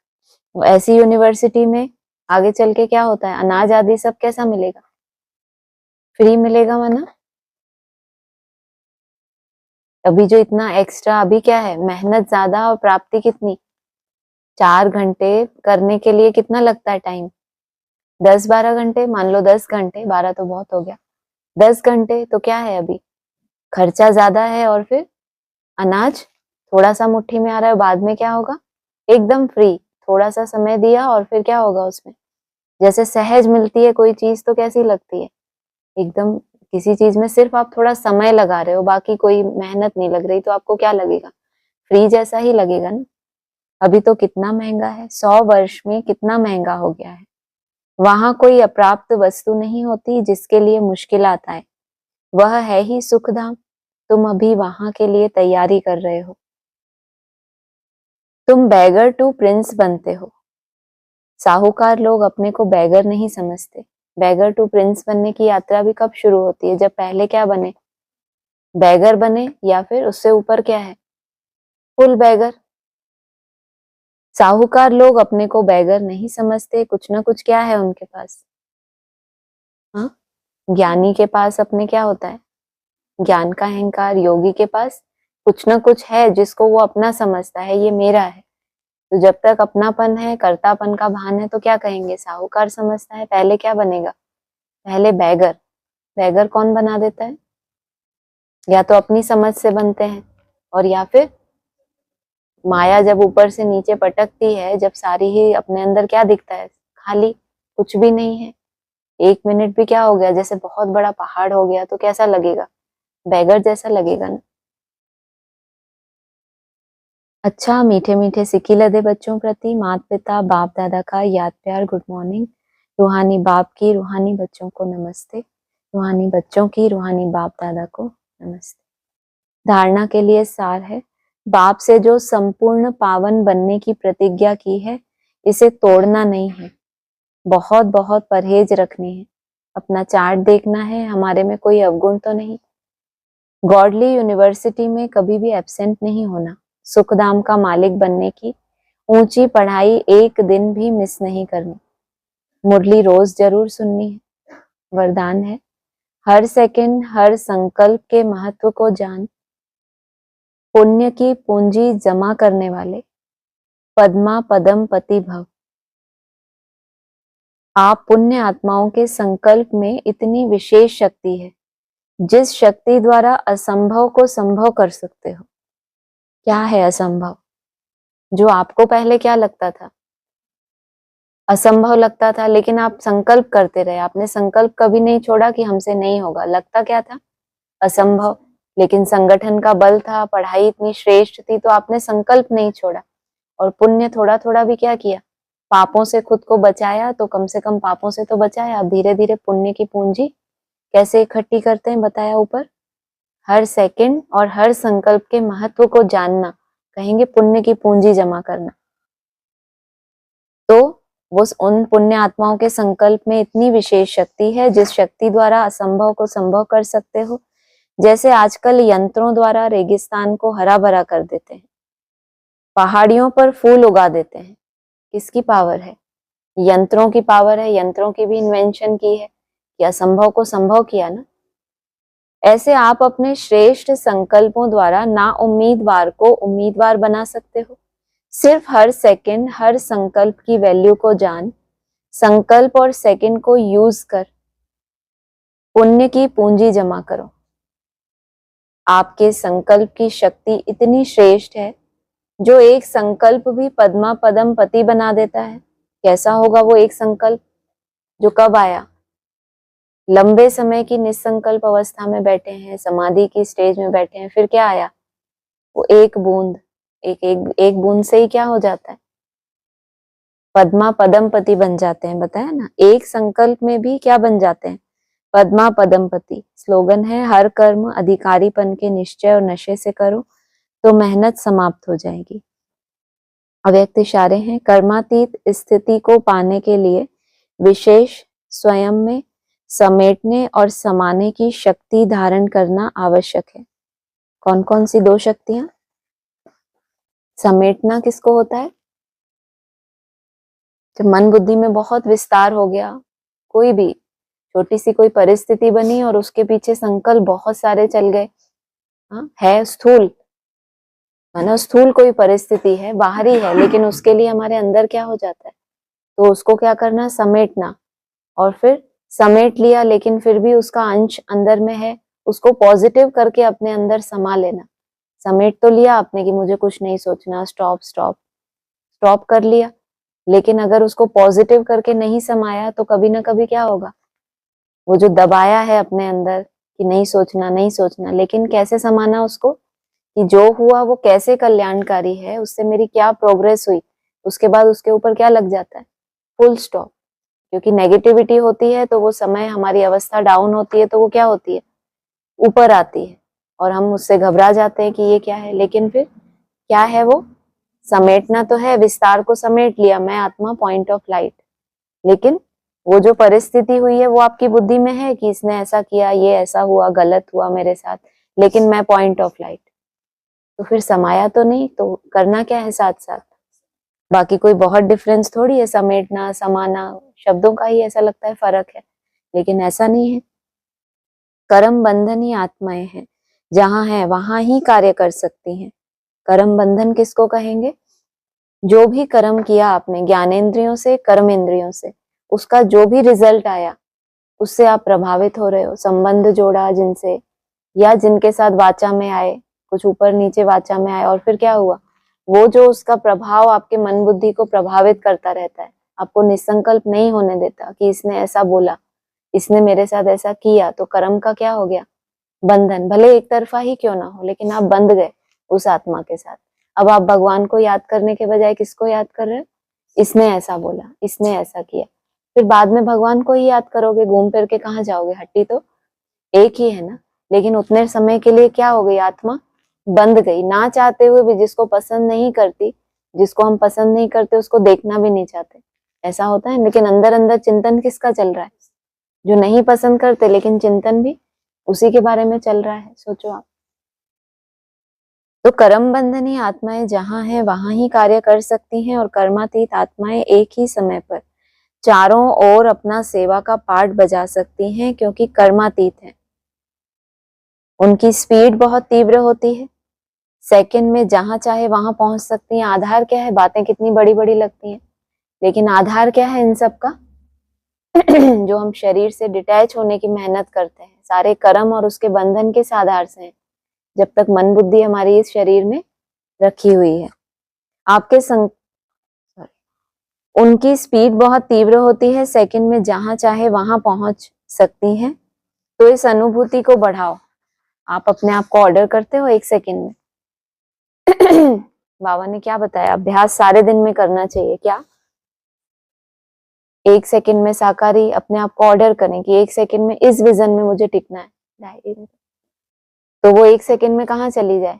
ऐसी यूनिवर्सिटी में आगे चल के क्या होता है? अनाज आदि सब कैसा मिलेगा? फ्री मिलेगा वरना। अभी जो इतना एक्स्ट्रा, अभी क्या है? मेहनत ज्यादा और प्राप्ति कितनी? 4 घंटे करने के लिए कितना लगता है टाइम? 10-12 घंटे, मान लो 10 घंटे, 12 तो बहुत हो गया। 10 घंटे तो क्या है? अभी खर्चा ज्यादा है, और फिर अनाज थोड़ा सा मुट्ठी में आ रहा है। बाद में क्या होगा? एकदम फ्री। थोड़ा सा समय दिया और फिर क्या होगा उसमें? जैसे सहज मिलती है कोई चीज तो कैसी लगती है? एकदम। किसी चीज में सिर्फ आप थोड़ा समय लगा रहे हो, बाकी कोई मेहनत नहीं लग रही, तो आपको क्या लगेगा? फ्री जैसा ही लगेगा ना। अभी तो कितना महंगा है, 100 वर्ष में कितना महंगा हो गया है। वहां कोई अप्राप्त वस्तु नहीं होती जिसके लिए मुश्किल आता है, वह है ही सुखधाम। तुम अभी वहां के लिए तैयारी कर रहे हो। तुम बैगर टू प्रिंस बनते हो। साहूकार लोग अपने को बैगर नहीं समझते। बैगर टू प्रिंस बनने की यात्रा भी कब शुरू होती है? जब पहले क्या बने? बैगर बने, या फिर उससे ऊपर क्या है? फुल बैगर। साहूकार लोग अपने को बैगर नहीं समझते, कुछ ना कुछ क्या है उनके पास? हाँ, ज्ञानी के पास अपने क्या होता है? ज्ञान का अहंकार। योगी के पास कुछ ना कुछ है जिसको वो अपना समझता है, ये मेरा है। तो जब तक अपनापन है, कर्तापन का भान है, तो क्या कहेंगे? साहूकार समझता है। पहले क्या बनेगा? पहले बैगर। बैगर कौन बना देता है? या तो अपनी समझ से बनते हैं, और या फिर माया जब ऊपर से नीचे पटकती है, जब सारी ही अपने अंदर क्या दिखता है, खाली, कुछ भी नहीं है। 1 मिनट भी क्या हो गया, जैसे बहुत बड़ा पहाड़ हो गया, तो कैसा लगेगा, बैगर जैसा लगेगा ना। अच्छा, मीठे मीठे सिक्की लदे बच्चों प्रति माता पिता बाप दादा का याद प्यार गुड मॉर्निंग। रूहानी बाप की रूहानी बच्चों को नमस्ते, रूहानी बच्चों की रूहानी बाप दादा को नमस्ते। धारणा के लिए सार है, बाप से जो संपूर्ण पावन बनने की प्रतिज्ञा की है, इसे तोड़ना नहीं है, बहुत बहुत परहेज रखनी है, अपना चार्ट देखना है, हमारे में कोई अवगुण तो नहीं। गॉडली यूनिवर्सिटी में कभी भी एब्सेंट नहीं होना, सुखधाम का मालिक बनने की ऊंची पढ़ाई एक दिन भी मिस नहीं करनी, मुरली रोज जरूर सुननी है। वरदान है, हर सेकंड हर संकल्प के महत्व को जान, पुण्य की पूंजी जमा करने वाले पद्मा पदम पति भव। आप पुण्य आत्माओं के संकल्प में इतनी विशेष शक्ति है, जिस शक्ति द्वारा असंभव को संभव कर सकते हो। क्या है असंभव? जो आपको पहले क्या लगता था, असंभव लगता था, लेकिन आप संकल्प करते रहे, आपने संकल्प कभी नहीं छोड़ा कि हमसे नहीं होगा। लगता क्या था, असंभव, लेकिन संगठन का बल था, पढ़ाई इतनी श्रेष्ठ थी, तो आपने संकल्प नहीं छोड़ा। और पुण्य थोड़ा थोड़ा भी क्या किया, पापों से खुद को बचाया, तो कम से कम पापों से तो बचाया। अब धीरे धीरे पुण्य की पूंजी कैसे इकट्ठी करते हैं बताया ऊपर, हर सेकंड और हर संकल्प के महत्व को जानना, कहेंगे पुण्य की पूंजी जमा करना। तो वो उन पुण्य आत्माओं के संकल्प में इतनी विशेष शक्ति है, जिस शक्ति द्वारा असंभव को संभव कर सकते हो। जैसे आजकल यंत्रों द्वारा रेगिस्तान को हरा भरा कर देते हैं, पहाड़ियों पर फूल उगा देते हैं, किसकी पावर है? यंत्रों की पावर है। यंत्रों की भी इन्वेंशन की है कि असंभव को संभव किया ना। ऐसे आप अपने श्रेष्ठ संकल्पों द्वारा ना उम्मीदवार को उम्मीदवार बना सकते हो। सिर्फ हर सेकंड हर संकल्प की वैल्यू को जान, संकल्प और सेकंड को यूज कर पुण्य की पूंजी जमा करो। आपके संकल्प की शक्ति इतनी श्रेष्ठ है, जो एक संकल्प भी पद्मा पदम पति बना देता है। कैसा होगा वो एक संकल्प, जो कब आया, लंबे समय की निसंकल्प अवस्था में बैठे हैं, समाधि की स्टेज में बैठे हैं, फिर क्या आया, वो एक बूंद, एक बूंद से ही क्या हो जाता है, पद्मा पदम पति बन जाते हैं। बताया ना, एक संकल्प में भी क्या बन जाते हैं, पद्मा पदम पति। स्लोगन है, हर कर्म अधिकारीपन के निश्चय और नशे से करो तो मेहनत समाप्त हो जाएगी। अव्यक्त इशारे हैं, कर्मातीत स्थिति को पाने के लिए विशेष स्वयं में समेटने और समाने की शक्ति धारण करना आवश्यक है। कौन कौन सी दो शक्तियां? समेटना किसको होता है, जब मन बुद्धि में बहुत विस्तार हो गया, कोई भी छोटी सी कोई परिस्थिति बनी और उसके पीछे संकल्प बहुत सारे चल गए। हाँ, है स्थूल, माना स्थूल कोई परिस्थिति है, बाहरी है, लेकिन उसके लिए हमारे अंदर क्या हो जाता है, तो उसको क्या करना, समेटना। और फिर समेट लिया, लेकिन फिर भी उसका अंश अंदर में है, उसको पॉजिटिव करके अपने अंदर समा लेना। समेट तो लिया आपने कि मुझे कुछ नहीं सोचना, स्टॉप स्टॉप स्टॉप कर लिया, लेकिन अगर उसको पॉजिटिव करके नहीं समाया, तो कभी ना कभी क्या होगा, वो जो दबाया है अपने अंदर कि नहीं सोचना नहीं सोचना, लेकिन कैसे समाना उसको, कि जो हुआ वो कैसे कल्याणकारी है, उससे मेरी क्या प्रोग्रेस हुई, उसके बाद उसके ऊपर क्या लग जाता है, फुल स्टॉप। क्योंकि नेगेटिविटी होती है तो वो समय, हमारी अवस्था डाउन होती है तो वो क्या होती है, ऊपर आती है, और हम उससे घबरा जाते हैं कि ये क्या है। लेकिन फिर क्या है वो, समेटना तो है, विस्तार को समेट लिया, मैं आत्मा पॉइंट ऑफ लाइट, लेकिन वो जो परिस्थिति हुई है वो आपकी बुद्धि में है कि इसने ऐसा किया, ये ऐसा हुआ, गलत हुआ मेरे साथ, लेकिन मैं पॉइंट ऑफ लाइट, तो फिर समाया तो नहीं, तो करना क्या है साथ साथ। बाकी कोई बहुत डिफरेंस थोड़ी है, समेटना समाना शब्दों का ही ऐसा लगता है फर्क है, लेकिन ऐसा नहीं है। कर्म बंधन ही आत्माएं हैं, जहां है वहां ही कार्य कर सकती हैं। कर्म बंधन किसको कहेंगे, जो भी कर्म किया आपने ज्ञानेंद्रियों से कर्मेंद्रियों से, उसका जो भी रिजल्ट आया उससे आप प्रभावित हो रहे हो, संबंध जोड़ा जिनसे, या जिनके साथ वाचा में आए, कुछ ऊपर नीचे वाचा में आए, और फिर क्या हुआ, वो जो उसका प्रभाव आपके मन बुद्धि को प्रभावित करता रहता है, आपको निसंकल्प नहीं होने देता कि इसने ऐसा बोला, इसने मेरे साथ ऐसा किया, तो कर्म का क्या हो गया, बंधन। भले एक तरफा ही क्यों ना हो, लेकिन आप बंध गए उस आत्मा के साथ। अब आप भगवान को याद करने के बजाय किसको याद कर रहे हो, इसने ऐसा बोला, इसने ऐसा किया। फिर बाद में भगवान को ही याद करोगे, घूम फिर के कहाँ जाओगे, हट्टी तो एक ही है ना। लेकिन उतने समय के लिए क्या हो गई, आत्मा बंद गई, ना चाहते हुए भी। जिसको पसंद नहीं करती, जिसको हम पसंद नहीं करते, उसको देखना भी नहीं चाहते, ऐसा होता है। लेकिन अंदर अंदर चिंतन किसका चल रहा है, जो नहीं पसंद करते लेकिन चिंतन भी उसी के बारे में चल रहा है। सोचो आप। तो कर्म बंधनी आत्माएं जहां है वहां ही कार्य कर सकती हैं, और कर्मातीत आत्माएं एक ही समय पर चारों ओर अपना सेवा का पार्ट बजा सकती हैं, क्योंकि कर्मातीत है। उनकी स्पीड बहुत तीव्र होती है, सेकंड में जहां चाहे वहां पहुंच सकती हैं। आधार क्या है, बातें कितनी बड़ी बड़ी लगती हैं, लेकिन आधार क्या है इन सब का जो हम शरीर से डिटैच होने की मेहनत करते हैं, सारे कर्म और उसके बंधन किस आधार से हैं, जब तक मन बुद्धि हमारी इस शरीर में रखी हुई है। आपके उनकी स्पीड बहुत तीव्र होती है, सेकंड में जहां चाहे वहां पहुंच सकती हैं। तो इस अनुभूति को बढ़ाओ। आप अपने आप को ऑर्डर करते हो 1 सेकंड में बाबा ने क्या बताया, अभ्यास सारे दिन में करना चाहिए। क्या 1 सेकंड में साकारी अपने आप को ऑर्डर करें कि 1 सेकंड में इस विजन में मुझे टिकना है, तो वो 1 सेकंड में कहाँ चली जाए।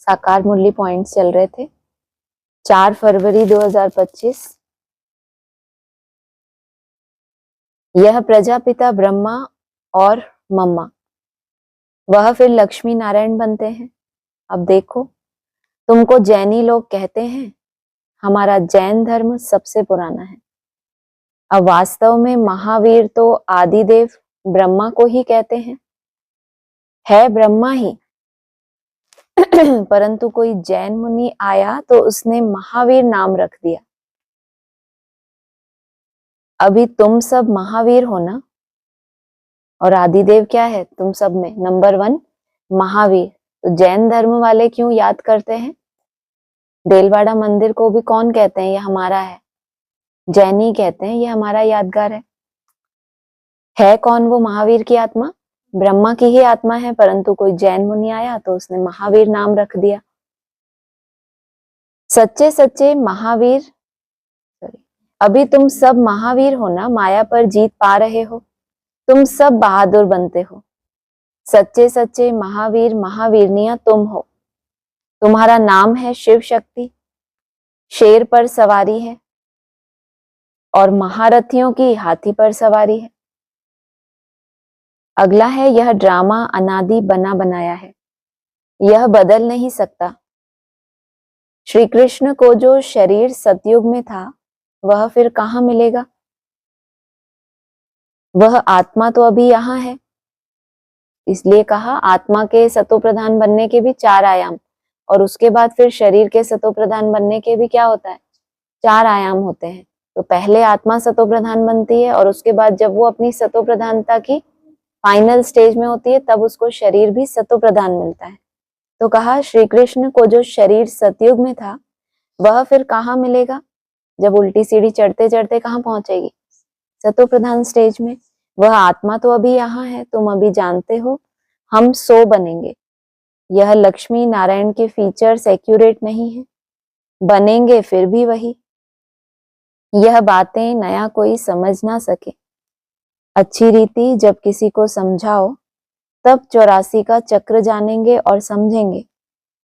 साकार मुरली पॉइंट्स चल रहे थे 4 फरवरी 2025। यह प्रजापिता ब्रह्मा और मम्मा, वह फिर लक्ष्मी नारायण बनते हैं। अब देखो, तुमको जैनी लोग कहते हैं हमारा जैन धर्म सबसे पुराना है। अब वास्तव में महावीर तो आदिदेव ब्रह्मा को ही कहते हैं, है ब्रह्मा ही परंतु कोई जैन मुनि आया तो उसने महावीर नाम रख दिया। अभी तुम सब महावीर हो ना, और आदिदेव क्या है तुम सब में, नंबर 1 महावीर। तो जैन धर्म वाले क्यों याद करते हैं, देलवाड़ा मंदिर को भी कौन कहते हैं, ये हमारा है, जैनी कहते हैं ये हमारा यादगार है कौन वो महावीर की आत्मा, ब्रह्मा की ही आत्मा है, परंतु कोई जैन मुनि आया तो उसने महावीर नाम रख दिया। सच्चे सच्चे महावीर, अभी तुम सब महावीर हो ना, माया पर जीत पा रहे हो, तुम सब बहादुर बनते हो। सच्चे सच्चे महावीर महावीरनियां तुम हो। तुम्हारा नाम है शिव शक्ति, शेर पर सवारी है, और महारथियों की हाथी पर सवारी है। अगला है, यह ड्रामा अनादि बना बनाया है, यह बदल नहीं सकता। श्री कृष्ण को जो शरीर सतयुग में था वह फिर कहाँ मिलेगा, वह आत्मा तो अभी यहाँ है। इसलिए कहा आत्मा के सतो प्रधान बनने के भी 4 आयाम, और उसके बाद फिर शरीर के सतो प्रधान बनने के भी क्या होता है, 4 आयाम होते हैं। तो पहले आत्मा सतो प्रधान बनती है, और उसके बाद जब वो अपनी सतो प्रधानता की फाइनल स्टेज में होती है तब उसको शरीर भी सतो प्रधान मिलता है। तो कहा श्री कृष्ण को जो शरीर सतयुग में था वह फिर कहाँ मिलेगा, जब उल्टी सीढ़ी चढ़ते चढ़ते कहाँ पहुंचेगी, सतो प्रधान स्टेज में। वह आत्मा तो अभी यहाँ है, तुम अभी जानते हो हम 100 बनेंगे। यह लक्ष्मी नारायण के फीचर्स एक्यूरेट नहीं है, बनेंगे फिर भी वही। यह बातें नया कोई समझ ना सके, अच्छी रीति जब किसी को समझाओ तब 84 का चक्र जानेंगे और समझेंगे।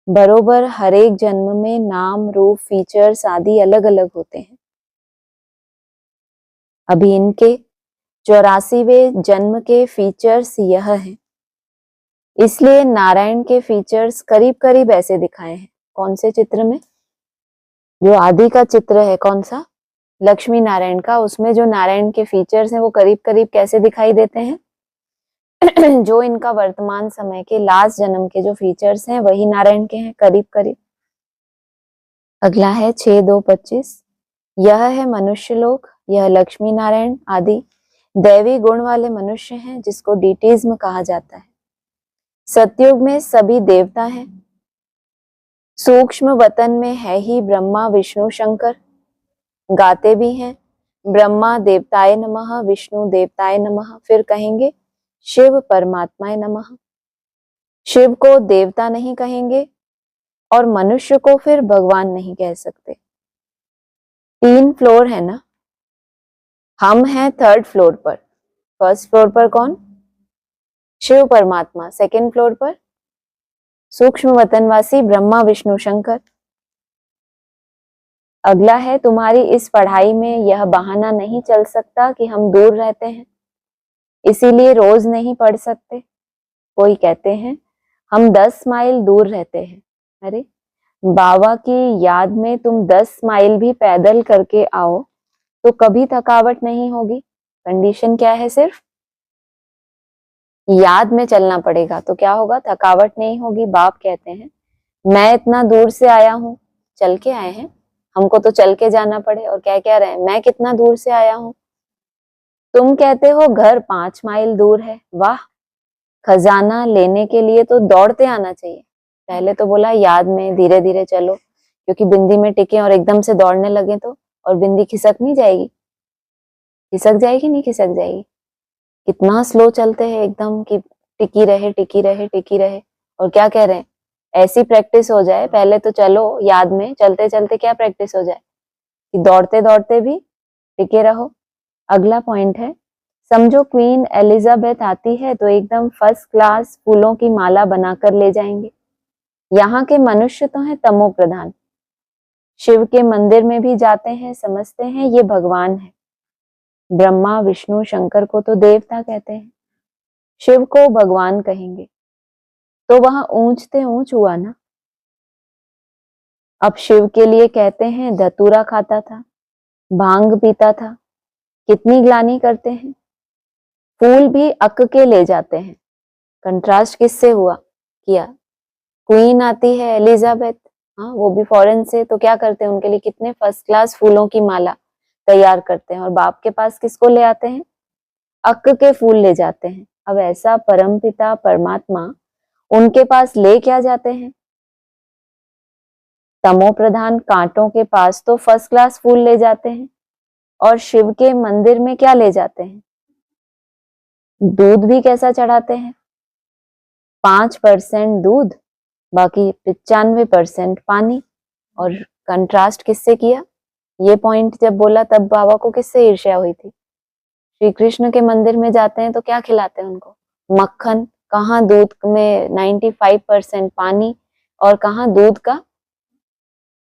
बरोबर हर एक जन्म में नाम रूप फीचर्स आदि अलग अलग होते हैं। अभी इनके 84वें जन्म के फीचर्स यह हैं, इसलिए नारायण के फीचर्स करीब करीब ऐसे दिखाए हैं। कौन से चित्र में, जो आदि का चित्र है कौन सा, लक्ष्मी नारायण का, उसमें जो नारायण के फीचर्स हैं वो करीब करीब कैसे दिखाई देते हैं जो इनका वर्तमान समय के लास्ट जन्म के जो फीचर्स हैं वही नारायण के हैं करीब करीब। अगला है 6-2-25, यह है मनुष्य लोक, यह लक्ष्मी नारायण आदि, दैवी गुण वाले मनुष्य हैं जिसको डीटीज्म कहा जाता है। सतयुग में सभी देवता हैं। सूक्ष्म वतन में है ही ब्रह्मा विष्णु शंकर, गाते भी हैं ब्रह्मा देवताय नमः, विष्णु देवताय नमः, फिर कहेंगे शिव परमात्माय नमः। शिव को देवता नहीं कहेंगे और मनुष्य को फिर भगवान नहीं कह सकते। 3 फ्लोर है ना, हम हैं 3rd फ्लोर पर। 1st फ्लोर पर कौन? शिव परमात्मा। 2nd फ्लोर पर सूक्ष्म वतनवासी ब्रह्मा विष्णु शंकर। अगला है, तुम्हारी इस पढ़ाई में यह बहाना नहीं चल सकता कि हम दूर रहते हैं, इसीलिए रोज नहीं पढ़ सकते। कोई कहते हैं हम 10 माइल दूर रहते हैं। अरे बाबा की याद में तुम 10 माइल भी पैदल करके आओ तो कभी थकावट नहीं होगी। कंडीशन क्या है? सिर्फ याद में चलना पड़ेगा तो क्या होगा? थकावट नहीं होगी। बाप कहते हैं मैं इतना दूर से आया हूं, चल के आए हैं, हमको तो चल के जाना पड़े। और क्या कह रहे हैं? मैं कितना दूर से आया हूं। तुम कहते हो घर 5 माइल दूर है। वाह, खजाना लेने के लिए तो दौड़ते आना चाहिए। पहले तो बोला याद में धीरे धीरे चलो, क्योंकि बिंदी में टिके और एकदम से दौड़ने लगे तो, और बिंदी खिसक नहीं जाएगी? खिसक जाएगी, नहीं खिसक जाएगी? कितना स्लो चलते हैं एकदम कि टिकी रहे टिकी रहे टिकी रहे। और क्या कह रहे हैं? ऐसी प्रैक्टिस हो जाए, पहले तो चलो याद में, चलते चलते क्या प्रैक्टिस हो जाए कि दौड़ते दौड़ते भी टिके रहो। अगला पॉइंट है, समझो क्वीन एलिजाबेथ आती है तो एकदम फर्स्ट क्लास फूलों की माला बनाकर ले जाएंगे। यहाँ के मनुष्य तो हैं तमो प्रधान, शिव के मंदिर में भी जाते हैं, समझते हैं ये भगवान है। ब्रह्मा विष्णु शंकर को तो देवता कहते हैं, शिव को भगवान कहेंगे, तो वहां ऊंचते ऊंच हुआ ना। अब शिव के लिए कहते हैं धतूरा खाता था, भांग पीता था, कितनी ग्लानि करते हैं। फूल भी अक के ले जाते हैं। कंट्रास्ट किससे हुआ? किया। क्वीन आती है एलिजाबेथ, हाँ वो भी फॉरेन से, तो क्या करते हैं? उनके लिए कितने फर्स्ट क्लास फूलों की माला तैयार करते हैं। और बाप के पास किसको ले आते हैं? अक के फूल ले जाते हैं। अब ऐसा परमपिता परमात्मा उनके पास ले क्या जाते हैं? तमो प्रधान कांटों के पास तो फर्स्ट क्लास फूल ले जाते हैं, और शिव के मंदिर में क्या ले जाते हैं? दूध भी कैसा चढ़ाते हैं? 5% दूध, बाकी 95% पानी। और कंट्रास्ट किससे किया? ये पॉइंट जब बोला तब बाबा को किससे ईर्ष्या हुई थी? श्री कृष्ण के मंदिर में जाते हैं तो क्या खिलाते हैं उनको? मक्खन। कहाँ दूध में 95% पानी, और कहाँ दूध का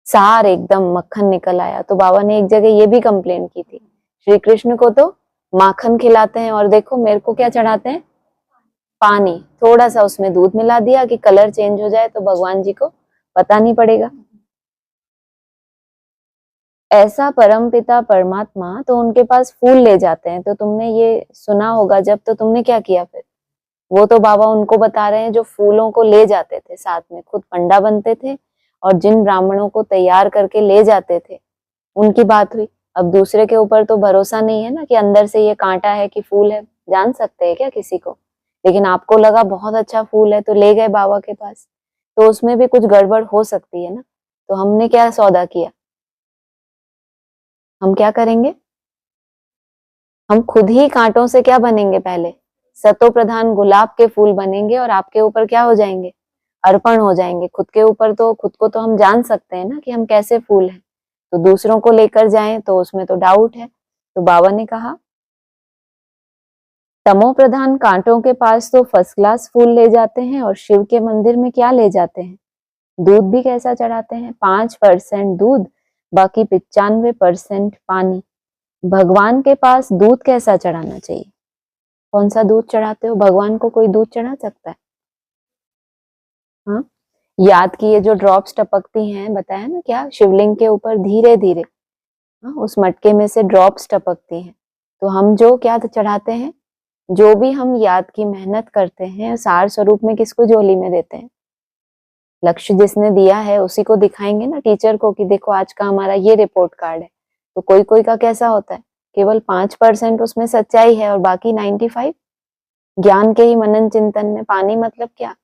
सार एकदम मक्खन निकल आया। तो बाबा ने एक जगह ये भी कंप्लेन की थी, श्री कृष्ण को तो माखन खिलाते हैं और देखो मेरे को क्या चढ़ाते हैं? पानी। थोड़ा सा उसमें दूध मिला दिया कि कलर चेंज हो जाए तो भगवान जी को पता नहीं पड़ेगा। ऐसा परमपिता परमात्मा तो उनके पास फूल ले जाते हैं। तो तुमने ये सुना होगा जब, तो तुमने क्या किया फिर? वो तो बाबा उनको बता रहे हैं जो फूलों को ले जाते थे साथ में, खुद पंडा बनते थे और जिन ब्राह्मणों को तैयार करके ले जाते थे उनकी बात हुई। अब दूसरे के ऊपर तो भरोसा नहीं है ना कि अंदर से ये कांटा है कि फूल है, जान सकते हैं क्या किसी को? लेकिन आपको लगा बहुत अच्छा फूल है तो ले गए बाबा के पास, तो उसमें भी कुछ गड़बड़ हो सकती है ना। तो हमने क्या सौदा किया? हम क्या करेंगे? हम खुद ही कांटों से क्या बनेंगे? पहले सतो प्रधान गुलाब के फूल बनेंगे और आपके ऊपर क्या हो जाएंगे? अर्पण हो जाएंगे। खुद के ऊपर तो खुद को तो हम जान सकते हैं ना कि हम कैसे फूल हैं, तो दूसरों को लेकर जाएं तो उसमें तो डाउट है। तो बाबा ने कहा तमो प्रधान कांटों के पास तो फर्स्ट क्लास फूल ले जाते हैं, और शिव के मंदिर में क्या ले जाते हैं? दूध भी कैसा चढ़ाते हैं? 5% दूध, बाकी 95% पानी। भगवान के पास दूध कैसा चढ़ाना चाहिए? कौन सा दूध चढ़ाते हो? भगवान को कोई दूध चढ़ा सकता है? हाँ, याद की ये जो ड्रॉप्स टपकती हैं, बताया ना क्या, शिवलिंग के ऊपर धीरे धीरे, हाँ, उस मटके में से ड्रॉप्स टपकती हैं। तो हम जो क्या चढ़ाते हैं, जो भी हम याद की मेहनत करते हैं, सार स्वरूप में किसको झोली में देते हैं? लक्ष्य जिसने दिया है उसी को दिखाएंगे ना, टीचर को, कि देखो आज का हमारा ये रिपोर्ट कार्ड है। तो कोई कोई का कैसा होता है केवल 5% उसमें सच्चाई है और बाकी 95 ज्ञान के ही मनन चिंतन में। पानी मतलब क्या?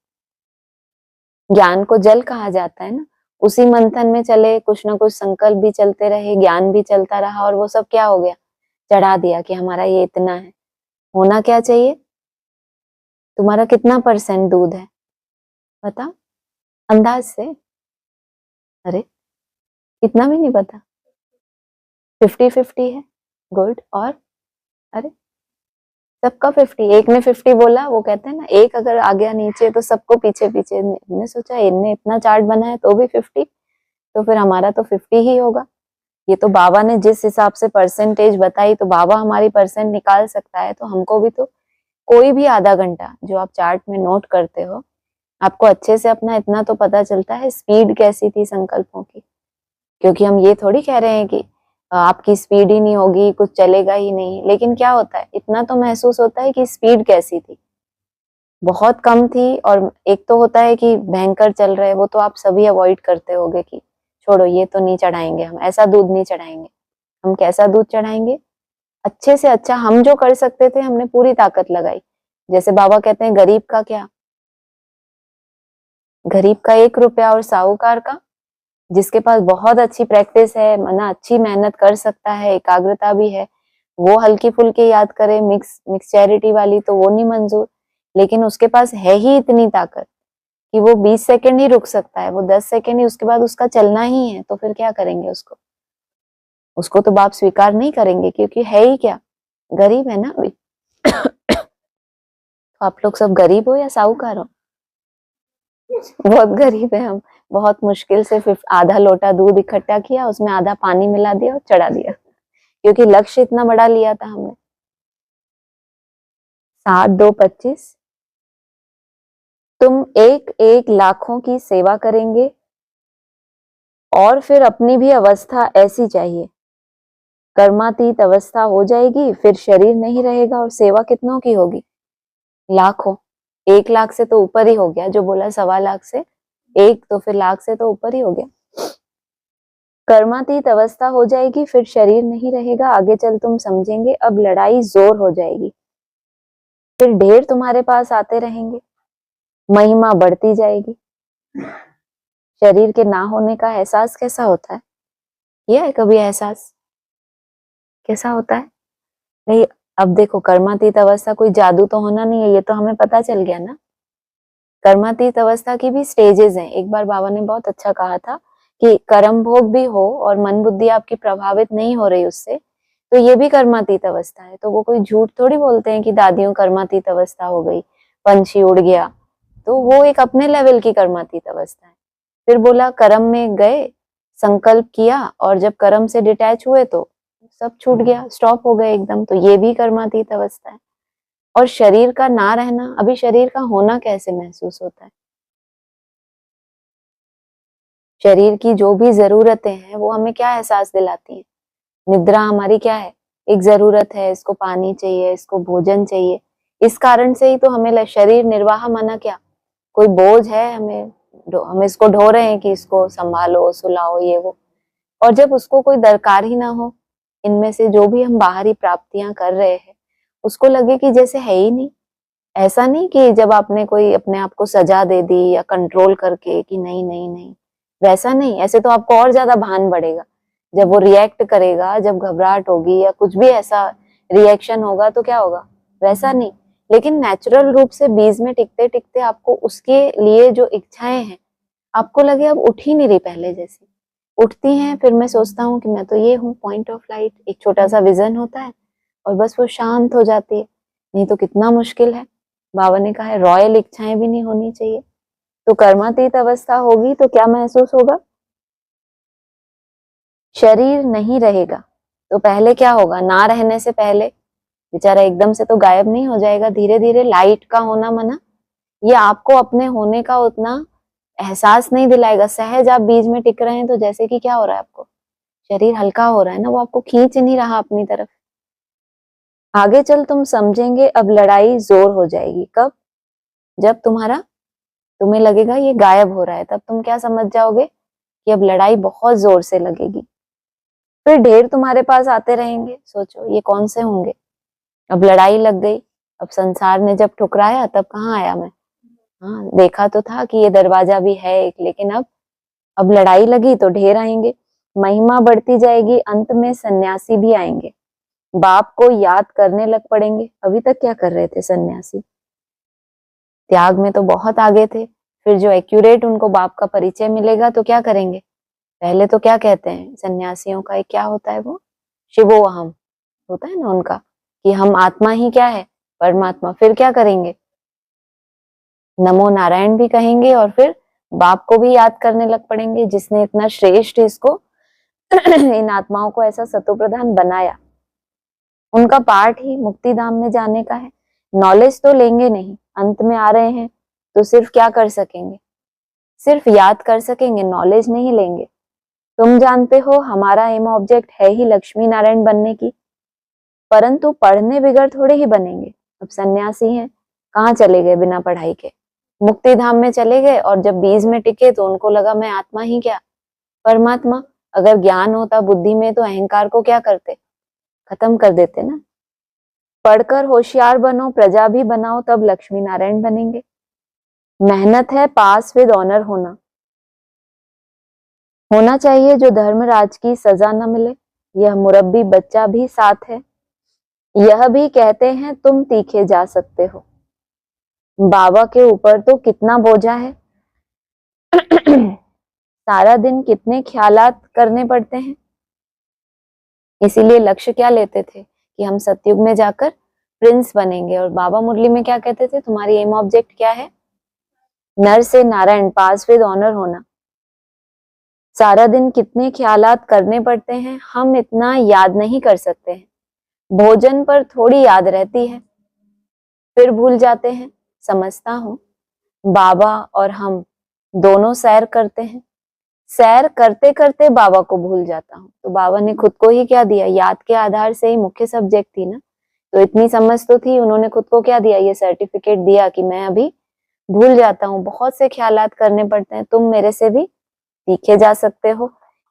ज्ञान को जल कहा जाता है ना। उसी मंथन में चले, कुछ ना कुछ संकल्प भी चलते रहे, ज्ञान भी चलता रहा और वो सब क्या हो गया, चढ़ा दिया कि हमारा ये इतना है। होना क्या चाहिए? तुम्हारा कितना % दूध है बता, अंदाज से। अरे इतना भी नहीं पता? 50-50 है। गुड। और अरे सबका 50, एक ने 50 बोला, वो कहते हैं ना एक अगर आ गया नीचे तो सबको पीछे पीछे। इनने सोचा इनने इतना चार्ट बनाया तो भी 50, तो फिर हमारा तो 50 ही होगा। ये तो बाबा ने जिस हिसाब से परसेंटेज बताई, तो बाबा हमारी % निकाल सकता है, तो हमको भी तो कोई भी आधा घंटा जो आप चार्ट में नोट करते हो, आपको अच्छे से अपना इतना तो पता चलता है स्पीड कैसी थी संकल्पों की। क्योंकि हम ये थोड़ी कह रहे हैं कि आपकी स्पीड ही नहीं होगी, कुछ चलेगा ही नहीं, लेकिन क्या होता है, इतना तो महसूस होता है कि स्पीड कैसी थी, बहुत कम थी। और एक तो होता है कि भयंकर चल रहे, वो तो आप सभी अवॉइड करते होगे कि छोड़ो ये तो नहीं चढ़ाएंगे, हम ऐसा दूध नहीं चढ़ाएंगे। हम कैसा दूध चढ़ाएंगे? अच्छे से अच्छा। हम जो कर सकते थे हमने पूरी ताकत लगाई। जैसे बाबा कहते हैं गरीब का क्या, गरीब का 1 रुपया और साहूकार का, जिसके पास बहुत अच्छी प्रैक्टिस है, मना अच्छी मेहनत कर सकता है, एकाग्रता भी है, वो हल्की फुल्की याद करे, मिक्स चैरिटी वाली, तो वो नहीं मंजूर। लेकिन उसके पास है ही इतनी ताकत कि वो 20 सेकंड ही रुक सकता है, वो 10 सेकंड ही, उसके बाद उसका चलना ही है। तो फिर क्या करेंगे उसको? उसको तो बाप स्वीकार नहीं करेंगे, क्योंकि है ही क्या, गरीब है ना अभी। तो आप लोग सब गरीब हो या साहूकार हो? बहुत गरीब है हम। बहुत मुश्किल से आधा लोटा दूध इकट्ठा किया, उसमें आधा पानी मिला दिया और चढ़ा दिया, क्योंकि लक्ष्य इतना बड़ा लिया था हमने। 7-2-25। तुम 1-1 लाखों की सेवा करेंगे और फिर अपनी भी अवस्था ऐसी चाहिए, कर्मातीत अवस्था हो जाएगी, फिर शरीर नहीं रहेगा और सेवा कितनों की होगी? लाखों। 1 लाख से तो ऊपर ही हो गया, जो बोला 1.25 लाख से 1, तो फिर लाख से तो ऊपर ही हो गया। कर्मातीत अवस्था हो जाएगी, फिर शरीर नहीं रहेगा, आगे चल तुम समझेंगे, अब लड़ाई जोर हो जाएगी, फिर ढेर तुम्हारे पास आते रहेंगे, महिमा बढ़ती जाएगी। शरीर के ना होने का एहसास कैसा होता है? किया है कभी एहसास? कैसा होता है? नहीं, अब देखो कर्मातीत अवस्था कोई जादू तो होना नहीं है, ये तो हमें पता चल गया ना। कर्मातीत अवस्था की भी स्टेजेस हैं। एक बार बाबा ने बहुत अच्छा कहा था कि कर्म भोग भी हो और मन बुद्धि आपकी प्रभावित नहीं हो रही उससे, तो ये भी कर्मातीत अवस्था है। तो वो कोई झूठ थोड़ी बोलते हैं कि दादियों कर्मातीत अवस्था हो गई, पंछी उड़ गया, तो वो एक अपने लेवल की कर्मातीत अवस्था है। फिर बोला कर्म में गए, संकल्प किया और जब कर्म से डिटैच हुए तो सब छूट गया, स्टॉप हो गए एकदम, तो ये भी कर्मातीत अवस्था है। और शरीर का ना रहना, अभी शरीर का होना कैसे महसूस होता है? शरीर की जो भी जरूरतें हैं वो हमें क्या एहसास दिलाती है? निद्रा हमारी क्या है? एक जरूरत है, इसको पानी चाहिए, इसको भोजन चाहिए। इस कारण से ही तो हमें शरीर निर्वाह माना क्या, कोई बोझ है, हम इसको ढो रहे हैं कि इसको संभालो, सुलाओ, ये वो। और जब उसको कोई दरकार ही ना हो, इनमें से जो भी हम बाहरी प्राप्तियां कर रहे हैं, उसको लगे कि जैसे है ही नहीं। ऐसा नहीं कि जब आपने कोई अपने आप को सजा दे दी या कंट्रोल करके कि नहीं नहीं नहीं, वैसा नहीं। ऐसे तो आपको और ज्यादा भान बढ़ेगा। जब वो रिएक्ट करेगा, जब घबराहट होगी या कुछ भी ऐसा रिएक्शन होगा तो क्या होगा, वैसा नहीं। लेकिन नेचुरल रूप से बीज में टिकते टिकते आपको उसके लिए जो इच्छाएं हैं, आपको लगे अब उठ ही नहीं रही पहले जैसी। उठती हैं, फिर मैं सोचता हूँ कि मैं तो ये हूँ, पॉइंट ऑफ लाइट, एक छोटा सा विजन होता है और बस वो शांत हो जाती है। नहीं तो कितना मुश्किल है। बाबा ने कहा है रॉयल इच्छाएं भी नहीं होनी चाहिए। तो कर्मातीत अवस्था होगी तो क्या महसूस होगा? शरीर नहीं रहेगा। तो पहले क्या होगा? ना रहने से पहले बेचारा एकदम से तो गायब नहीं हो जाएगा, धीरे धीरे लाइट का होना मना, ये आपको अपने होने का उतना एहसास नहीं दिलाएगा। सहज आप बीज में टिक रहे हैं तो जैसे कि क्या हो रहा है, आपको शरीर हल्का हो रहा है ना, वो आपको खींच नहीं रहा अपनी तरफ। आगे चल तुम समझेंगे, अब लड़ाई जोर हो जाएगी। कब? जब तुम्हें लगेगा ये गायब हो रहा है, तब तुम क्या समझ जाओगे कि अब लड़ाई बहुत जोर से लगेगी। फिर ढेर तुम्हारे पास आते रहेंगे। सोचो ये कौन से होंगे। अब लड़ाई लग गई, अब संसार ने जब ठुकराया तब कहाँ आया मैं। हाँ, देखा तो था कि ये दरवाजा भी है एक, लेकिन अब लड़ाई लगी तो ढेर आएंगे, महिमा बढ़ती जाएगी, अंत में सन्यासी भी आएंगे, बाप को याद करने लग पड़ेंगे। अभी तक क्या कर रहे थे सन्यासी, त्याग में तो बहुत आगे थे। फिर जो एक्यूरेट उनको बाप का परिचय मिलेगा तो क्या करेंगे। पहले तो क्या कहते हैं सन्यासियों का, एक क्या होता है वो, शिवो अहम होता है ना उनका, कि हम आत्मा ही क्या है, परमात्मा। फिर क्या करेंगे, नमो नारायण भी कहेंगे, और फिर बाप को भी याद करने लग पड़ेंगे, जिसने इतना श्रेष्ठ इसको इन आत्माओं को ऐसा सतोप्रधान बनाया। उनका पार्ट ही मुक्ति धाम में जाने का है। नॉलेज तो लेंगे नहीं, अंत में आ रहे हैं तो सिर्फ क्या कर सकेंगे, सिर्फ याद कर सकेंगे, नॉलेज नहीं लेंगे। तुम जानते हो हमारा एम ऑब्जेक्ट है ही लक्ष्मी नारायण बनने की, परंतु पढ़ने बिगड़ थोड़े ही बनेंगे। अब सन्यासी हैं, कहाँ चले गए बिना पढ़ाई के, मुक्ति धाम में चले गए, और जब बीज में टिके तो उनको लगा मैं आत्मा ही क्या, परमात्मा। अगर ज्ञान होता बुद्धि में तो अहंकार को क्या करते, खत्म कर देते ना। पढ़कर होशियार बनो, प्रजा भी बनाओ, तब लक्ष्मी नारायण बनेंगे। मेहनत है पास विद ऑनर होना चाहिए, जो धर्मराज की सजा न मिले। यह मुरब्बी बच्चा भी साथ है, यह भी कहते हैं तुम तीखे जा सकते हो। बाबा के ऊपर तो कितना बोझा है सारा दिन कितने ख्यालात करने पड़ते हैं। इसीलिए लक्ष्य क्या लेते थे कि हम सतयुग में जाकर प्रिंस बनेंगे। और बाबा मुरली में क्या कहते थे, तुम्हारी एम ऑब्जेक्ट क्या है, नर से नारायण, पास विद ऑनर होना। सारा दिन कितने ख्यालात करने पड़ते हैं, हम इतना याद नहीं कर सकते हैं। भोजन पर थोड़ी याद रहती है, फिर भूल जाते हैं। समझता हूँ बाबा और हम दोनों सैर करते हैं, सैर करते करते बाबा को भूल जाता हूँ। तो बाबा ने खुद को ही क्या दिया, याद के आधार से ही मुख्य सब्जेक्ट थी ना, तो इतनी समझ तो थी, उन्होंने खुद को क्या दिया, ये सर्टिफिकेट दिया कि मैं अभी भूल जाता हूँ, बहुत से ख्यालात करने पड़ते हैं, तुम मेरे से भी सीखे जा सकते हो।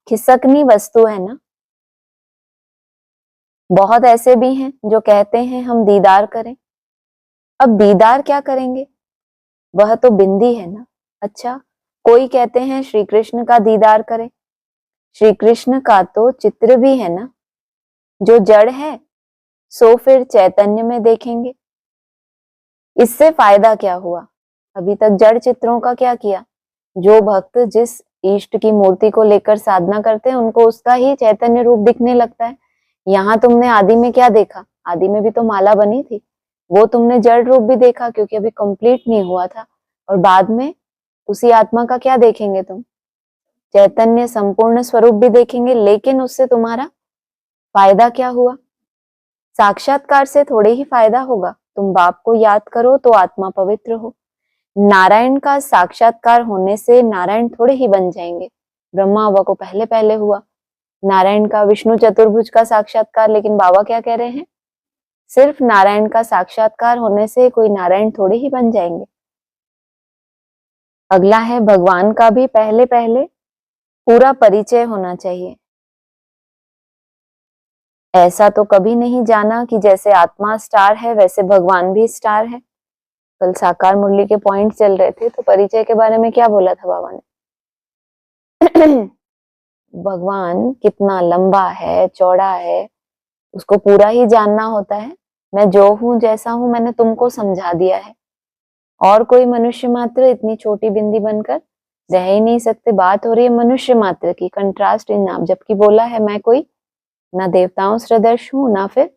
खिसकनी वस्तु है ना। बहुत ऐसे भी हैं जो कहते हैं हम दीदार करें। अब दीदार क्या करेंगे, वह तो बिंदी है ना। अच्छा, कोई कहते हैं श्री कृष्ण का दीदार करें, श्री कृष्ण का तो चित्र भी है ना। जो जड़ है सो फिर चैतन्य में देखेंगे। इससे फायदा क्या हुआ, अभी तक जड़ चित्रों का क्या किया। जो भक्त जिस इष्ट की मूर्ति को लेकर साधना करते हैं उनको उसका ही चैतन्य रूप दिखने लगता है। यहाँ तुमने आदि में क्या देखा, आदि में भी तो माला बनी थी, वो तुमने जड़ रूप भी देखा क्योंकि अभी कंप्लीट नहीं हुआ था। और बाद में उसी आत्मा का क्या देखेंगे तुम, चैतन्य संपूर्ण स्वरूप भी देखेंगे। लेकिन उससे तुम्हारा फायदा क्या हुआ, साक्षात्कार से थोड़े ही फायदा होगा। तुम बाप को याद करो तो आत्मा पवित्र हो। नारायण का साक्षात्कार होने से नारायण थोड़े ही बन जाएंगे। ब्रह्मा बाबा को पहले पहले हुआ, नारायण का विष्णु चतुर्भुज का साक्षात्कार। लेकिन बाबा क्या कह रहे हैं, सिर्फ नारायण का साक्षात्कार होने से कोई नारायण थोड़े ही बन जाएंगे। अगला है भगवान का भी पहले पहले पूरा परिचय होना चाहिए। ऐसा तो कभी नहीं जाना कि जैसे आत्मा स्टार है वैसे भगवान भी स्टार है। कल साकार मुरली के पॉइंट चल रहे थे तो परिचय के बारे में क्या बोला था बाबा ने भगवान कितना लंबा है, चौड़ा है, उसको पूरा ही जानना होता है। मैं जो हूं जैसा हूं मैंने तुमको समझा दिया है, और कोई मनुष्य मात्र इतनी छोटी बिंदी बनकर रह ही नहीं सकते। बात हो रही है मनुष्य मात्र की, कंट्रास्ट इन नाम, जबकि बोला है मैं कोई ना देवताओं सदृश हूं ना फिर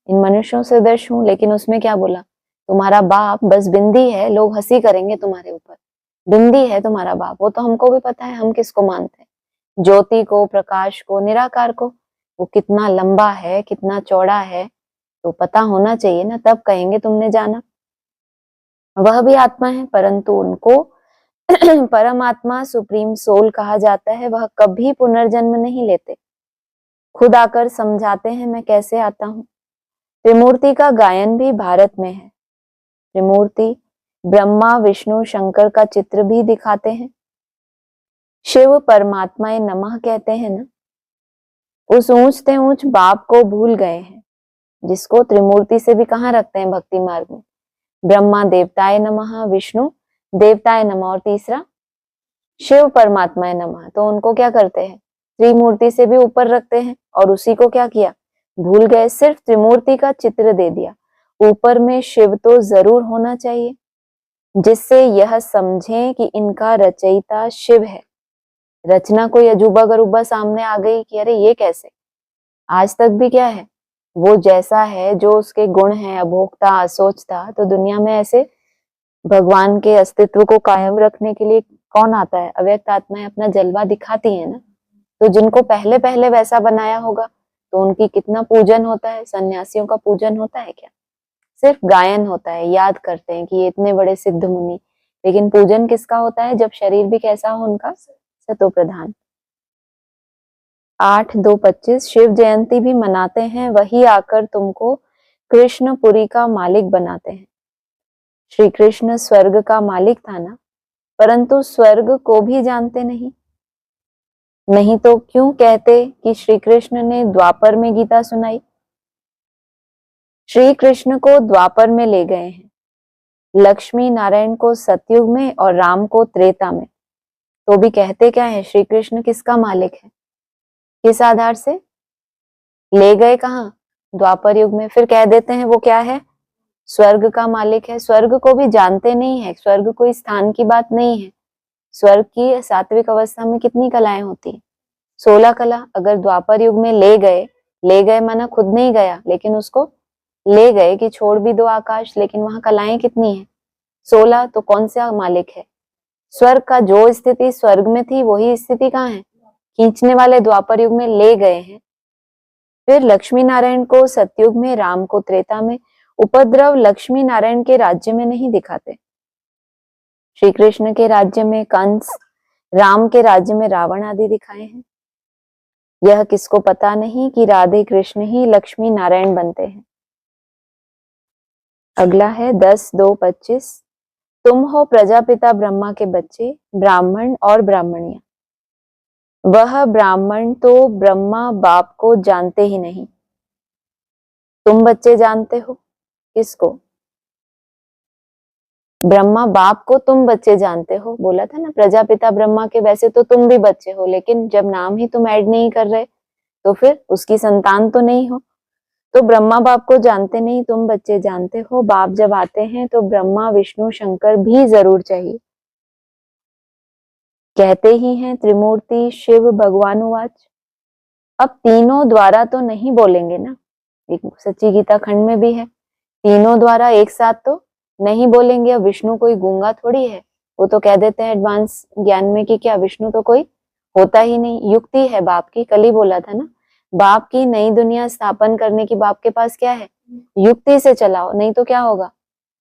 इन मनुष्यों सदृश हूं। लेकिन उसमें क्या बोला, तुम्हारा बाप बस बिंदी है, लोग हंसी करेंगे तुम्हारे ऊपर, बिंदी है तुम्हारा बाप। वो तो हमको भी पता है, हम किसको मानते हैं, ज्योति को, प्रकाश को, निराकार को। वो कितना लंबा है, कितना चौड़ा है, तो पता होना चाहिए ना, तब कहेंगे तुमने जाना। वह भी आत्मा है, परंतु उनको परमात्मा सुप्रीम सोल कहा जाता है। वह कभी पुनर्जन्म नहीं लेते, खुद आकर समझाते हैं मैं कैसे आता हूँ। त्रिमूर्ति का गायन भी भारत में है। त्रिमूर्ति ब्रह्मा विष्णु शंकर का चित्र भी दिखाते हैं। शिव परमात्माए नमः कहते हैं ना। उस ऊंचते ऊंच बाप को भूल गए हैं, जिसको त्रिमूर्ति से भी कहाँ रखते हैं भक्ति मार्ग में। ब्रह्मा देवताय नमः, विष्णु देवताय नमः, और तीसरा शिव परमात्माय नमः। तो उनको क्या करते हैं, त्रिमूर्ति से भी ऊपर रखते हैं, और उसी को क्या किया, भूल गए, सिर्फ त्रिमूर्ति का चित्र दे दिया। ऊपर में शिव तो जरूर होना चाहिए, जिससे यह समझें कि इनका रचयिता शिव है। रचना कोई अजूबा गरूबा सामने आ गई कि अरे ये कैसे, आज तक भी क्या है, वो जैसा है, जो उसके गुण है, अभोक्ता असोचता। तो दुनिया में ऐसे भगवान के अस्तित्व को कायम रखने के लिए कौन आता है, अव्यक्त आत्माएं अपना जलवा दिखाती है ना। तो जिनको पहले पहले वैसा बनाया होगा तो उनकी कितना पूजन होता है। सन्यासियों का पूजन होता है क्या, सिर्फ गायन होता है, याद करते हैं कि ये इतने बड़े सिद्ध मुनि, लेकिन पूजन किसका होता है, जब शरीर भी कैसा हो उनका, सतो प्रधान। 8/2/25 शिव जयंती भी मनाते हैं, वही आकर तुमको कृष्णपुरी का मालिक बनाते हैं। श्री कृष्ण स्वर्ग का मालिक था ना, परंतु स्वर्ग को भी जानते नहीं। नहीं तो क्यों कहते कि श्री कृष्ण ने द्वापर में गीता सुनाई। श्री कृष्ण को द्वापर में ले गए हैं, लक्ष्मी नारायण को सतयुग में और राम को त्रेता में। तो भी कहते क्या है, श्री कृष्ण किसका मालिक है, किस आधार से ले गए, कहाँ, द्वापर युग में। फिर कह देते हैं वो क्या है, स्वर्ग का मालिक है। स्वर्ग को भी जानते नहीं है, स्वर्ग कोई स्थान की बात नहीं है। स्वर्ग की सात्विक अवस्था में कितनी कलाएं होती है, 16 कला। अगर द्वापर युग में ले गए माना खुद नहीं गया, लेकिन उसको ले गए कि छोड़ भी दो आकाश, लेकिन वहां कलाएं कितनी है, 16। तो कौन सा मालिक है, स्वर्ग का। जो स्थिति स्वर्ग में थी वही स्थिति कहाँ है, खींचने वाले द्वापर युग में ले गए हैं। फिर लक्ष्मी नारायण को सतयुग में, राम को त्रेता में। उपद्रव लक्ष्मी नारायण के राज्य में नहीं दिखाते, श्री कृष्ण के राज्य में कंस, राम के राज्य में रावण आदि दिखाए हैं। यह किसको पता नहीं कि राधे कृष्ण ही लक्ष्मी नारायण बनते हैं। अगला है 10/2/25 तुम हो प्रजापिता ब्रह्मा के बच्चे, ब्राह्मण और ब्राह्मणियां। वह ब्राह्मण तो ब्रह्मा बाप को जानते ही नहीं, तुम बच्चे जानते हो किसको, ब्रह्मा बाप को तुम बच्चे जानते हो। बोला था ना प्रजापिता ब्रह्मा के, वैसे तो तुम भी बच्चे हो, लेकिन जब नाम ही तुम ऐड नहीं कर रहे तो फिर उसकी संतान तो नहीं हो। तो ब्रह्मा बाप को जानते नहीं, तुम बच्चे जानते हो। बाप जब आते हैं तो ब्रह्मा विष्णु शंकर भी जरूर चाहिए। कहते ही हैं त्रिमूर्ति शिव भगवानुवाच। अब तीनों द्वारा तो नहीं बोलेंगे ना, एक सच्ची गीता खंड में भी है, तीनों द्वारा एक साथ तो नहीं बोलेंगे। अब विष्णु कोई गूंगा थोड़ी है, वो तो कह देते हैं एडवांस ज्ञान में कि क्या विष्णु तो कोई होता ही नहीं। युक्ति है बाप की, कल ही बोला था ना, बाप की नई दुनिया स्थापन करने की बाप के पास क्या है, युक्ति से चलाओ, नहीं तो क्या होगा,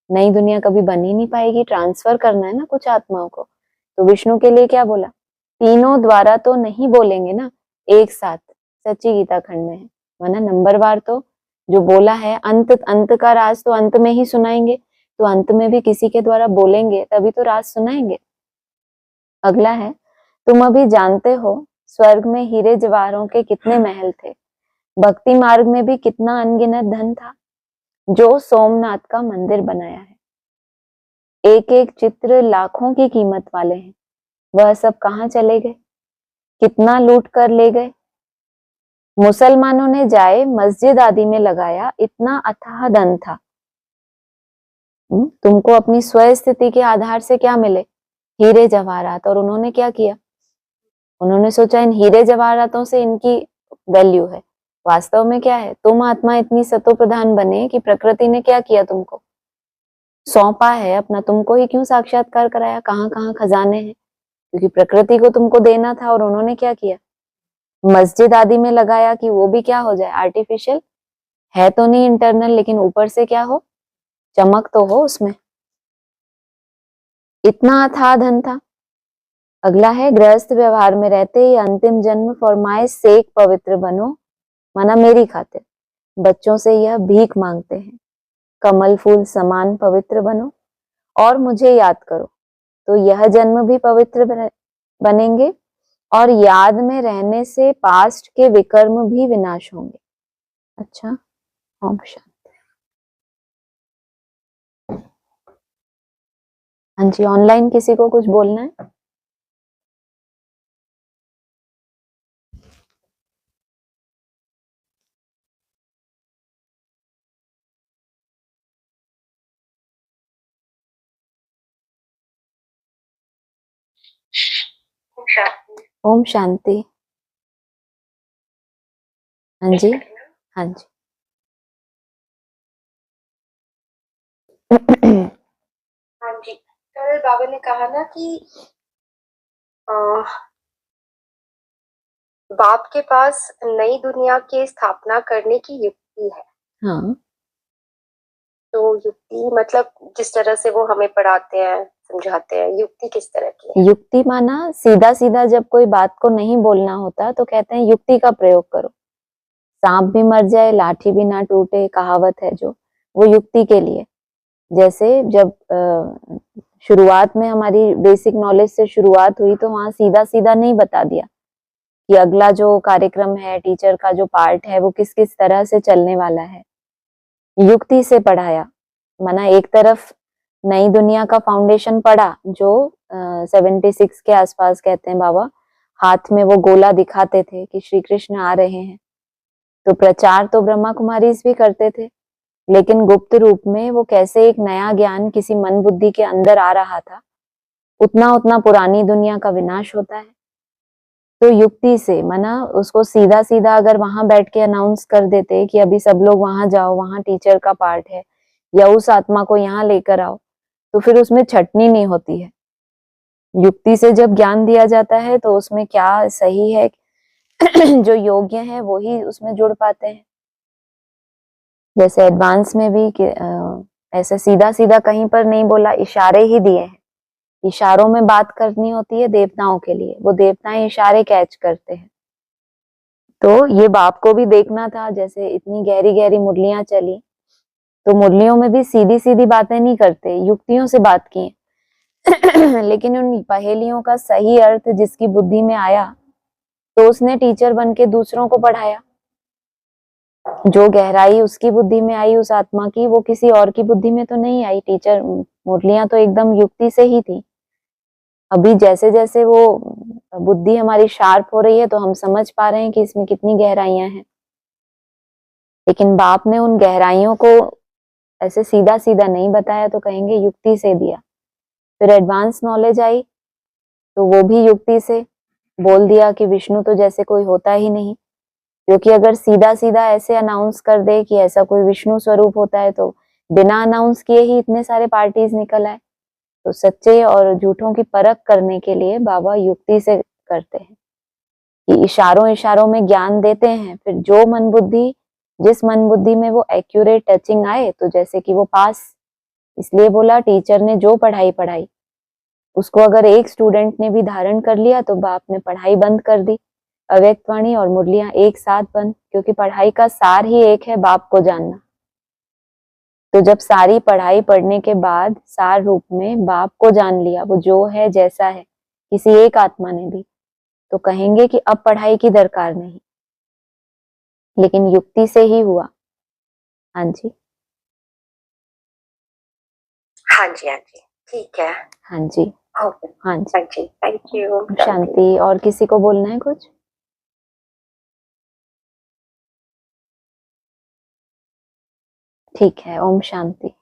नई दुनिया कभी बन ही नहीं पाएगी। ट्रांसफर करना है ना कुछ आत्माओं को। तो विष्णु के लिए क्या बोला, तीनों द्वारा तो नहीं बोलेंगे ना, एक साथ। सच्ची गीता खंड में है, वरना नंबरवार तो जो बोला है, अंत का राज तो अंत में ही सुनाएंगे, तो अंत में भी किसी के द्वारा बोलेंगे तभी तो राज सुनाएंगे। अगला है, तुम अभी जानते हो स्वर्ग में हीरे जवाहरों के कितने महल थे, भक्ति मार्ग में भी कितना अनगिनत धन था, जो सोमनाथ का मंदिर बनाया है। एक एक चित्र लाखों की कीमत वाले हैं, वह सब कहाँ चले गए, कितना लूट कर ले गए। मुसलमानों ने जाए मस्जिद आदि में लगाया, इतना अथाह धन था। तुमको अपनी स्व स्थिति के आधार से क्या मिले, हीरे जवाहरात। और उन्होंने क्या किया, उन्होंने सोचा इन हीरे जवाहरातों से इनकी वैल्यू है। वास्तव में क्या है, तुम आत्मा इतनी सतो प्रधान बने कि प्रकृति ने क्या किया, तुमको सौंपा है अपना, तुमको ही क्यों साक्षात्कार कराया, कहाँ कहाँ खजाने हैं, क्योंकि प्रकृति को तुमको देना था। और उन्होंने क्या किया, मस्जिद आदि में लगाया कि वो भी क्या हो जाए, आर्टिफिशियल है तो नहीं इंटरनल, लेकिन ऊपर से क्या हो, चमक तो हो उसमें। इतना अथाह धन था। अगला है, गृहस्थ व्यवहार में रहते ही अंतिम जन्म फॉरमाए सेक पवित्र बनो, माना मेरी खातिर बच्चों से यह भीख मांगते हैं, कमल फूल समान पवित्र बनो और मुझे याद करो, तो यह जन्म भी पवित्र बनेंगे और याद में रहने से पास्ट के विकर्म भी विनाश होंगे। अच्छा, ओम शांति। हाँ जी, ऑनलाइन किसी को कुछ बोलना है? ओम शांति। हाँ जी, हाँ जी। हाँ जी, कल बाबा ने कहा ना कि अ, बाप के पास नई दुनिया की स्थापना करने की युक्ति है। हाँ, तो युक्ति मतलब जिस तरह से वो हमें पढ़ाते हैं, समझाते हैं, युक्ति किस तरह की है? युक्ति माना सीधा सीधा जब कोई बात को नहीं बोलना होता तो कहते हैं युक्ति का प्रयोग करो। सांप भी मर जाए लाठी भी ना टूटे, कहावत है जो, वो युक्ति के लिए। जैसे जब शुरुआत में हमारी बेसिक नॉलेज से शुरुआत हुई तो वहां सीधा सीधा नहीं बता दिया कि अगला जो कार्यक्रम है, टीचर का जो पार्ट है, वो किस किस तरह से चलने वाला है। युक्ति से पढ़ाया। माना एक तरफ नई दुनिया का फाउंडेशन पढ़ा जो 76 के आसपास कहते हैं बाबा, हाथ में वो गोला दिखाते थे कि श्री कृष्ण आ रहे हैं। तो प्रचार तो ब्रह्मा कुमारी भी करते थे, लेकिन गुप्त रूप में वो कैसे एक नया ज्ञान किसी मन बुद्धि के अंदर आ रहा था, उतना उतना पुरानी दुनिया का विनाश होता है। तो युक्ति से माना उसको सीधा सीधा अगर वहां बैठ के अनाउंस कर देते कि अभी सब लोग वहां जाओ, वहां टीचर का पार्ट है, या उस आत्मा को यहाँ लेकर आओ, तो फिर उसमें छटनी नहीं होती है। युक्ति से जब ज्ञान दिया जाता है तो उसमें क्या सही है जो योग्य है वो ही उसमें जुड़ पाते हैं। जैसे एडवांस में भी ऐसे सीधा सीधा कहीं पर नहीं बोला, इशारे ही दिए हैं। इशारों में बात करनी होती है देवताओं के लिए, वो देवताएं इशारे कैच करते हैं। तो ये बाप को भी देखना था, जैसे इतनी गहरी गहरी मुरलियां चली तो मुरलियों में भी सीधी सीधी बातें नहीं करते, युक्तियों से बात की। लेकिन उन पहेलियों का सही अर्थ जिसकी बुद्धि में आया तो उसने टीचर बन के दूसरों को पढ़ाया। जो गहराई उसकी बुद्धि में आई उस आत्मा की, वो किसी और की बुद्धि में तो नहीं आई। टीचर मुरलियां तो एकदम युक्ति से ही थी। अभी जैसे जैसे वो बुद्धि हमारी शार्प हो रही है तो हम समझ पा रहे हैं कि इसमें कितनी गहराइयां हैं। लेकिन बाप ने उन गहराइयों को ऐसे सीधा सीधा नहीं बताया तो कहेंगे युक्ति से दिया। फिर एडवांस नॉलेज आई तो वो भी युक्ति से बोल दिया कि विष्णु तो जैसे कोई होता ही नहीं। क्योंकि अगर सीधा सीधा ऐसे अनाउंस कर दे कि ऐसा कोई विष्णु स्वरूप होता है तो बिना अनाउंस किए ही इतने सारे पार्टीज निकल आए। तो सच्चे और झूठों की परख करने के लिए बाबा युक्ति से करते हैं कि इशारों इशारों में ज्ञान देते हैं। फिर जो मन बुद्धि, जिस मन बुद्धि में वो एक्यूरेट टचिंग आए तो जैसे कि वो पास। इसलिए बोला टीचर ने जो पढ़ाई पढ़ाई उसको अगर एक स्टूडेंट ने भी धारण कर लिया तो बाप ने पढ़ाई बंद कर दी। अव्यक्त वाणी और मुरलियां एक साथ बंद, क्योंकि पढ़ाई का सार ही एक है, बाप को जानना। तो जब सारी पढ़ाई पढ़ने के बाद सार रूप में बाप को जान लिया, वो जो है जैसा है, किसी एक आत्मा ने भी, तो कहेंगे कि अब पढ़ाई की दरकार नहीं। लेकिन युक्ति से ही हुआ। हाँ जी, हाँ जी, हाँ जी, ठीक है। हाँ जी, ओके, हाँ जी। हाँ जी, थैंक यू। शांति। और किसी को बोलना है कुछ? ठीक है, ओम शांति।